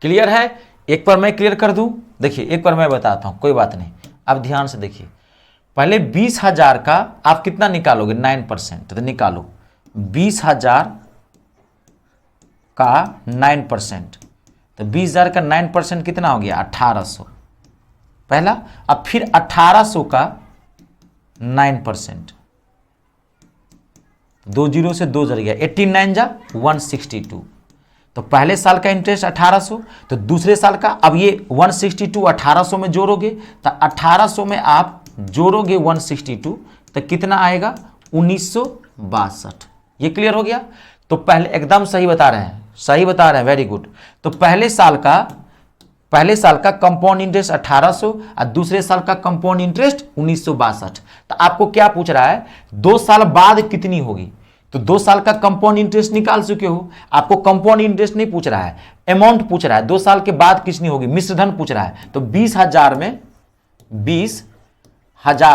S1: क्लियर है? एक बार मैं क्लियर कर दूं, देखिए एक बार मैं बताता हूं, कोई बात नहीं, आप ध्यान से देखिए। पहले 20,000 का आप कितना निकालोगे, 9%, तो निकालो 20,000 का 9%, तो 20,000 का 9% कितना हो गया, 1800 पहला। अब फिर 1800 का 9%, 2 जीरो से 2 जड़ गया, 89 जा 162, तो पहले साल का इंटरेस्ट 1800, तो दूसरे साल का, अब ये 162 1800 में जोड़ोगे, तो 1800 में आप जोड़ोगे 162, तो कितना आएगा, 1962। ये क्लियर हो गया? तो पहले एकदम सही बता रहे हैं, सही बता रहे हैं, वेरी गुड। तो पहले साल का कंपाउंड इंटरेस्ट 1800 और दूसरे साल का कंपाउंड इंटरेस्ट 1962। तो आपको क्या पूछ रहा है, 2 साल बाद कितनी होगी, तो 2 साल का कंपाउंड इंटरेस्ट निकाल चुके हो, आपको कंपाउंड इंटरेस्ट नहीं पूछ रहा है, अमाउंट पूछ रहा है, 2 साल के बाद कितनी होगी, मिश्र धन पूछ रहा है। तो 20,000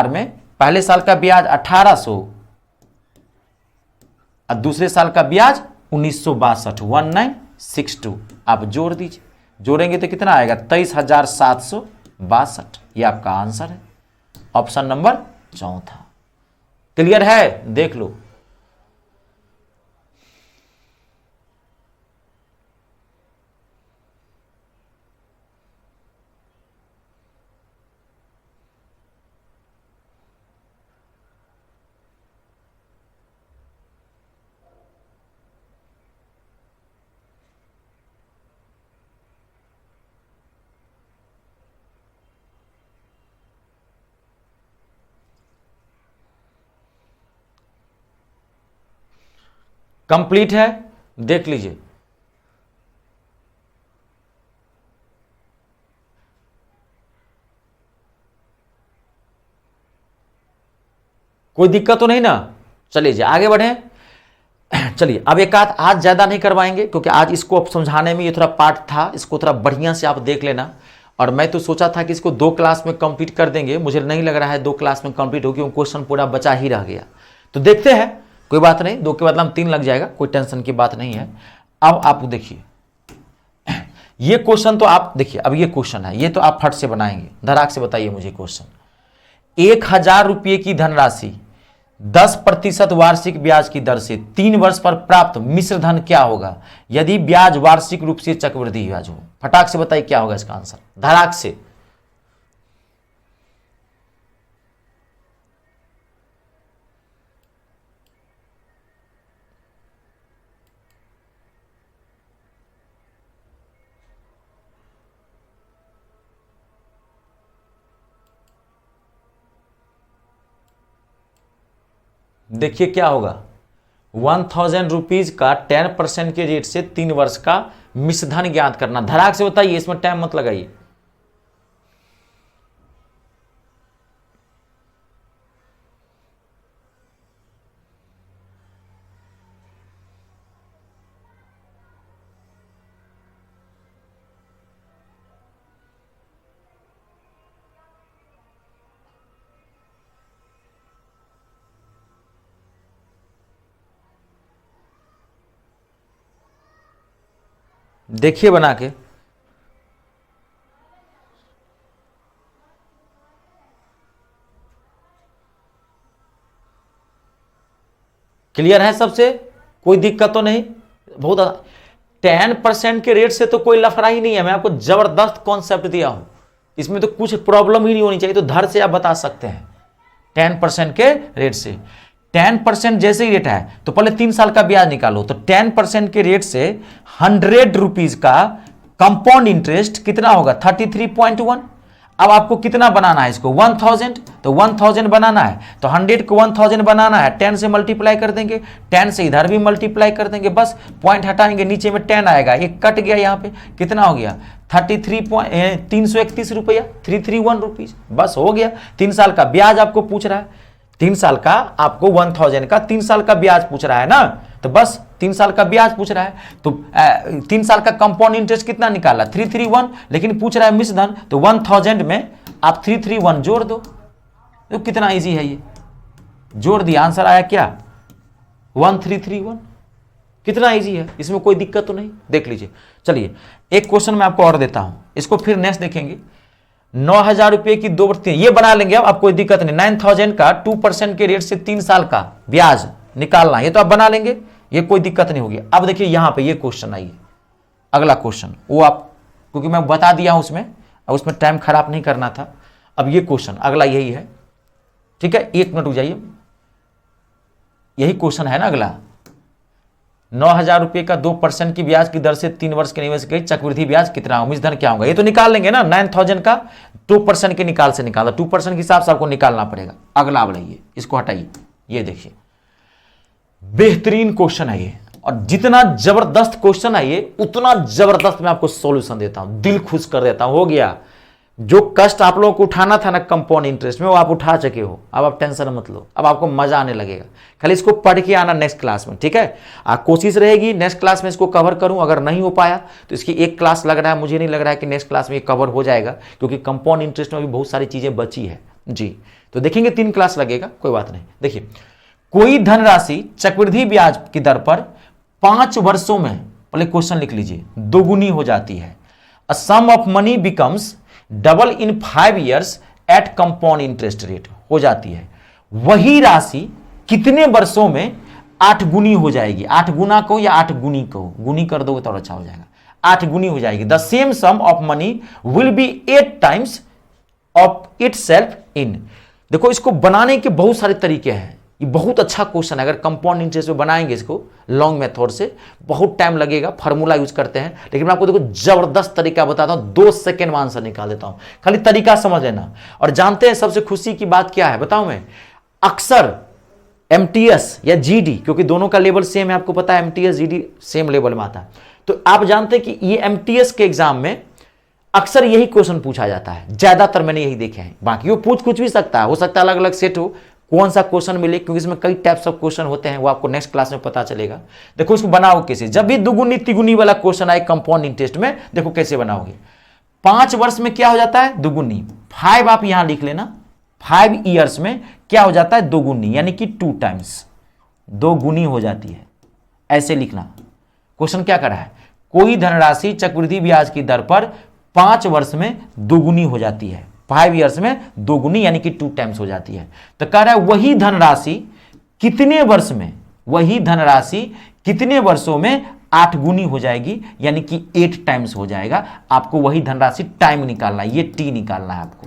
S1: में पहले साल का ब्याज 1800 और दूसरे साल का ब्याज 1962, 1962, आप जोड़ दीजिए, जोड़ेंगे तो कितना आएगा, 23,762। ये आपका आंसर है, ऑप्शन नंबर चौथा। क्लियर है? देख लो। कंप्लीट है, देख लीजिए। कोई दिक्कत तो नहीं ना? चलिए जी आगे बढ़े। चलिए अब एक आध आज ज़्यादा नहीं करवाएंगे, क्योंकि आज इसको अब समझाने में ये थोड़ा पार्ट था, इसको थोड़ा बढ़िया से आप देख लेना। और मैं तो सोचा था कि इसको 2 क्लास में कंप्लीट कर देंगे, मुझे नहीं लग रहा है 2 क्लास में कंप्लीट होगी, क्वेश्चन पूरा बचा ही रह गया। तो देखते हैं, कोई बात नहीं, 2 के बदला में 3 लग जाएगा, कोई टेंशन की बात नहीं है। अब आप देखिए ये क्वेश्चन, तो आप देखिए, अब ये क्वेश्चन है, ये तो आप फट से बनाएंगे, धड़ाक से बताइए मुझे क्वेश्चन। 1,000 रुपये की धनराशि 10% वार्षिक ब्याज की दर से 3 वर्ष पर प्राप्त मिश्र धन क्या होगा यदि ब्याज वार्षिक रूप से चक्रवृद्धि ब्याज हो? फटाक से बताइए क्या होगा इसका आंसर, धड़ाक से। देखिए क्या होगा, 1,000 रुपीज का 10% के रेट से 3 वर्ष का मिश्रधन ज्ञात करना। धड़ाक से बताइए, इसमें टाइम मत लगाइए। देखिए बना के। क्लियर है सबसे? कोई दिक्कत तो नहीं? बहुत 10% के रेट से तो कोई लफड़ा ही नहीं है। मैं आपको जबरदस्त कॉन्सेप्ट दिया हूं, इसमें तो कुछ प्रॉब्लम ही नहीं होनी चाहिए। तो धर से आप बता सकते हैं 10% के रेट से। 10% जैसे ही रेट है तो पहले 3 साल का ब्याज निकालो। तो 10% के रेट से 100 रुपीज का कंपाउंड इंटरेस्ट कितना होगा? 33.1। अब आपको कितना बनाना है इसको? 1000। तो 1000 बनाना है तो 100 को 1000 बनाना है, 10 से मल्टीप्लाई कर देंगे, 10 से इधर भी मल्टीप्लाई कर देंगे, बस पॉइंट हटाएंगे, नीचे में 10 आएगा, एक कट गया यहाँ पे, कितना हो गया? 331 रुपया, 331 रुपीज, बस हो गया। 3 साल का ब्याज आपको पूछ रहा है, 3 साल का आपको 1000 का 3 साल का ब्याज पूछ रहा है ना, तो बस 3 साल का ब्याज पूछ रहा है। तो 3 साल का कंपाउंड इंटरेस्ट कितना निकाला? 331, लेकिन पूछ रहा है मिश्र धन, तो 1000 में आप 331 जोड़ दो। तो कितना इजी है ये, जोड़ दिया, आंसर आया क्या? 1331। कितना इजी है, इसमें कोई दिक्कत तो नहीं। देख लीजिए। चलिए एक क्वेश्चन मैं आपको और देता हूं, इसको फिर नेक्स्ट देखेंगे। 9000 रुपए की 2/3 ये बना लेंगे अब कोई दिक्कत नहीं। 9000 का 2% के रेट से 3 साल का ब्याज निकालना, ये तो आप बना लेंगे, ये कोई दिक्कत नहीं होगी। अब देखिए यहां पे ये क्वेश्चन आइए, अगला क्वेश्चन, वो आप क्योंकि मैं बता दिया हूं उसमें, अब उसमें टाइम खराब नहीं करना था। अब ये क्वेश्चन अगला यही है, ठीक है, 1 मिनट रुक जाइए, यही क्वेश्चन है ना अगला। 9000 रुपए का 2% की ब्याज की दर से 3 वर्ष के निवेश के चक्रवृद्धि ब्याज कितना होगा? धन क्या होगा? ये तो निकाल लेंगे ना, 9000 का 2% के निकाल से निकाला, 2% के हिसाब से आपको निकालना पड़ेगा। अगला बढ़ाइए, इसको हटाइए, ये देखिए बेहतरीन क्वेश्चन है ये, और जितना जबरदस्त क्वेश्चन है ये उतना जबरदस्त मैं आपको सॉल्यूशन देता हूं, दिल खुश कर देता हूं। हो गया, जो कष्ट आप लोगों को उठाना था ना कंपाउंड इंटरेस्ट में, वो आप उठा चुके हो। अब आप टेंशन मत लो, अब आपको मजा आने लगेगा। खाली इसको पढ़ के आना नेक्स्ट क्लास में, ठीक है? कोशिश रहेगी नेक्स्ट क्लास में इसको कवर करूं, अगर नहीं हो पाया तो इसकी एक क्लास लग रहा है, मुझे नहीं लग रहा है कि नेक्स्ट क्लास में ये कवर हो जाएगा, क्योंकि कंपाउंड इंटरेस्ट में भी बहुत सारी चीजें बची है जी। तो देखेंगे 3 क्लास लगेगा, कोई बात नहीं। देखिए, कोई धनराशि चक्रवृद्धि ब्याज की दर पर 5 वर्षों में, पहले क्वेश्चन लिख लीजिए, दोगुनी हो जाती है। A sum of money becomes double in 5 years at compound interest rate हो जाती है। वही राशि कितने वर्षों में 8 गुनी हो जाएगी? 8 गुना को या 8 गुनी को, गुनी कर दोगे तो अच्छा हो जाएगा, 8 गुनी हो जाएगी। The same sum of money will be 8 times of itself in. देखो इसको बनाने के बहुत सारे तरीके हैं, ये बहुत अच्छा क्वेश्चन है। अगर कंपाउंड इंटरेस्ट में बनाएंगे इसको लॉन्ग मेथड से, बहुत टाइम लगेगा, फार्मूला यूज करते हैं, लेकिन मैं आपको देखो जबरदस्त तरीका बताता हूं, 2 सेकंड में आंसर निकाल देता हूं, खाली तरीका समझ लेना। और जानते हैं सबसे खुशी की बात क्या है बताऊं मैं? अक्सर एमटीएस या जीडी, क्योंकि दोनों का लेवल सेम है, आपको पता है एमटीएस जीडी सेम लेवल में आता है, तो आप जानते हैं कि ये एमटीएस के एग्जाम में अक्सर यही क्वेश्चन पूछा जाता है, ज्यादातर मैंने यही देखे हैं। बाकी वो पूछ कुछ भी सकता है, हो सकता है अलग अलग सेट हो, कौन सा क्वेश्चन मिले, क्योंकि इसमें कई टाइप्स ऑफ क्वेश्चन होते हैं, वो आपको नेक्स्ट क्लास में पता चलेगा। देखो इसको बनाओ कैसे, जब भी दुगुनी तिगुनी वाला क्वेश्चन आए कंपाउंड इंटरेस्ट में, देखो कैसे बनाओगे। 5 वर्ष में क्या हो जाता है? दुगुनी। 5 आप यहां लिख लेना, 5 years में क्या हो जाता है? दोगुनी, यानी कि 2 times, 2 गुनी हो जाती है, ऐसे लिखना। क्वेश्चन क्या कर रहा है? कोई धनराशि चक्रवृद्धि ब्याज की दर पर 5 वर्ष में दोगुनी हो जाती है, 5 years में दोगुनी यानी कि 2 times हो जाती है। तो कह रहा है वही धनराशि कितने वर्ष में, वही धनराशि कितने वर्षों में 8 गुनी हो जाएगी, यानी कि 8 times हो जाएगा। आपको वही धनराशि टाइम निकालना है, ये टी निकालना है, आपको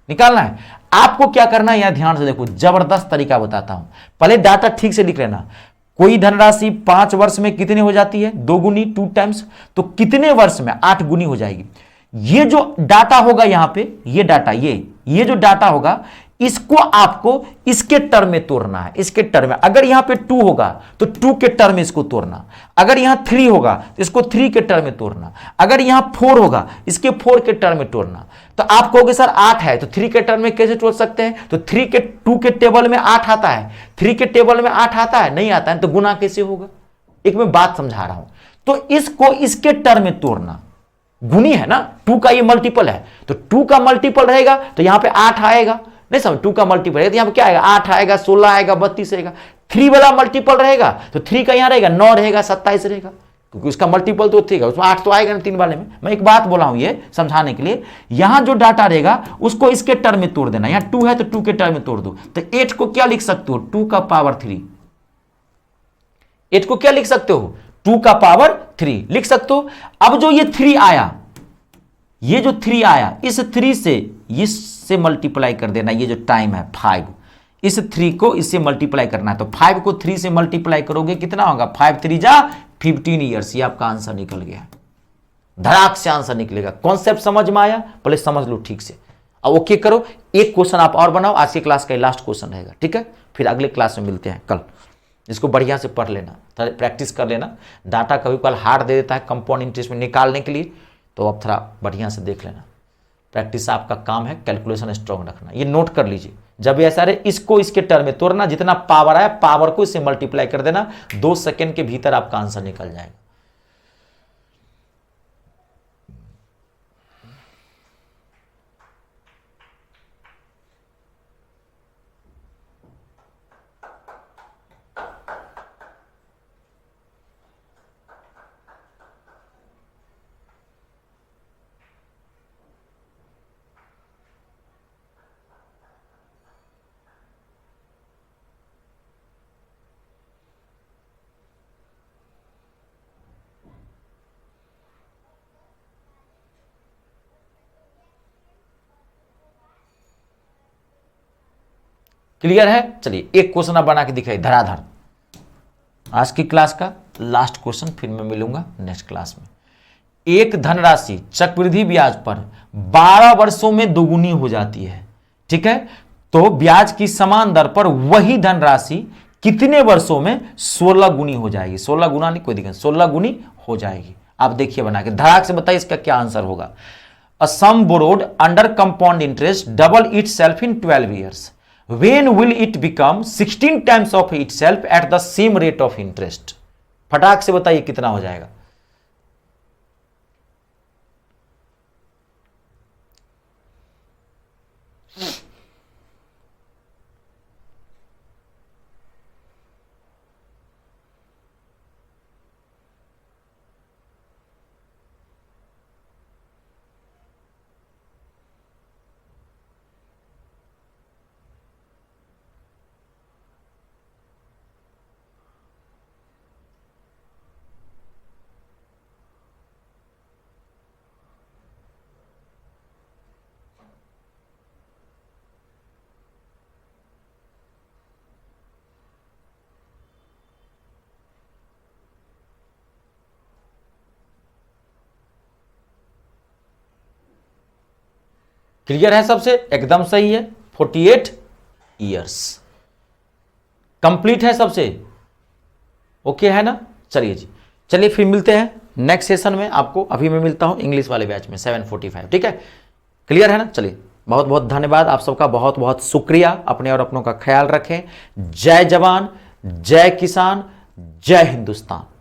S1: निकालना है। आपको क्या करना है, यहां ध्यान से देखो, जबरदस्त तरीका बताता हूं, पहले डाटा ठीक से लिख लेना। कोई धनराशि 5 वर्ष में कितने हो जाती है? 2 गुनी, 2 times, तो कितने वर्ष में 8 गुनी हो जाएगी। ये जो डाटा होगा यहां पे, ये डाटा, ये जो डाटा होगा, इसको आपको इसके टर्म में तोड़ना है, इसके टर्म में। अगर यहां पे 2 होगा तो 2 के टर्म में इसको तोड़ना, अगर यहां 3 होगा तो इसको 3 के टर्म में तोड़ना, अगर यहां 4 होगा इसके 4 के टर्म में तोड़ना। तो आप कहोगे सर 8 है तो 3 के टर्म में कैसे तोड़ सकते हैं? तो 2 के टेबल में 8 आता है, 3 के टेबल में 8 आता है, नहीं आता है, तो गुना कैसे होगा? एक मैं बात समझा रहा हूं, तो इसको इसके टर्म में तोड़ना, गुनी है ना, 2 का ये मल्टीपल है, तो 2 का मल्टीपल रहेगा तो यहां पे 8 आएगा, नहीं समझ, 2 का मल्टीपल है तो यहां पे क्या आएगा? 8 आएगा, 16 आएगा, 32 रहेगा। 3 वाला मल्टीपल रहेगा तो 3 का यहां रहेगा 9 रहेगा, 27 रहेगा। क्योंकि उसका मल्टीपल तो ठीक है, उसमें 8 तो आएगा ना 3 वाले में। मैं एक बात बोला हूं ये समझाने के लिए, यहां जो डाटा रहेगा उसको इसके टर्म में तोड़ देना। यहां 2 है तो 2 के टर्म में तोड़ दो, तो 8 को क्या लिख सकते हो, 2 का पावर 3। 8 को क्या लिख सकते हो, 2 का पावर 3 लिख सकते हो। अब जो ये 3 आया, ये जो 3 आया, इस 3 से इससे मल्टीप्लाई कर देना। ये जो टाइम है 5, इस 3 को इससे मल्टीप्लाई करना है, तो 5 को 3 से मल्टीप्लाई करोगे कितना होगा, 5 3 जा 15 ईयर्स। ये आपका आंसर निकल गया, धड़ाक से आंसर निकलेगा। कॉन्सेप्ट समझ में आया, पहले समझ लो ठीक से। अब ओके करो, एक क्वेश्चन आप और बनाओ, आज की क्लास का लास्ट क्वेश्चन रहेगा, ठीक है। फिर अगले क्लास में मिलते हैं कल। इसको बढ़िया से पढ़ लेना, थोड़ा प्रैक्टिस कर लेना। डाटा कभी कभी हार्ड दे देता है कंपाउंड इंटरेस्ट में निकालने के लिए, तो अब थोड़ा बढ़िया से देख लेना। प्रैक्टिस आपका काम है, कैलकुलेशन स्ट्रॉन्ग रखना। ये नोट कर लीजिए, जब ये ऐसा रहे इसको इसके टर्म में तोड़ना, जितना पावर आया पावर को इससे मल्टीप्लाई कर देना, 2 सेकंड के भीतर आपका आंसर निकल जाएगा। क्लियर है? चलिए एक क्वेश्चन आप बना के दिखाइए धराधर। आज की क्लास का लास्ट क्वेश्चन, फिर मैं मिलूंगा नेक्स्ट क्लास में। एक धनराशि चक्रवृद्धि ब्याज पर 12 वर्षों में दोगुनी हो जाती है, ठीक है। तो ब्याज की समान दर पर वही धनराशि कितने वर्षों में 16 गुनी हो जाएगी। 16 गुना नहीं, कोई दिक्कत, 16 गुनी हो जाएगी। आप देखिए बना के, धड़ाक से बताइए इसका क्या आंसर होगा। A sum borrowed under compound interest double itself in 12 years. When will it become 16 times of itself at the same rate of interest? फटाक से बताइए कितना हो जाएगा। क्लियर है सबसे? एकदम सही है, 48 ईयर्स कंप्लीट है सबसे। ओके है ना? चलिए जी, चलिए फिर मिलते हैं नेक्स्ट सेशन में। आपको अभी मैं मिलता हूं इंग्लिश वाले बैच में 7:45, ठीक है। क्लियर है ना? चलिए, बहुत बहुत धन्यवाद आप सबका, बहुत बहुत शुक्रिया। अपने और अपनों का ख्याल रखें। जय जवान, जय किसान, जय हिंदुस्तान।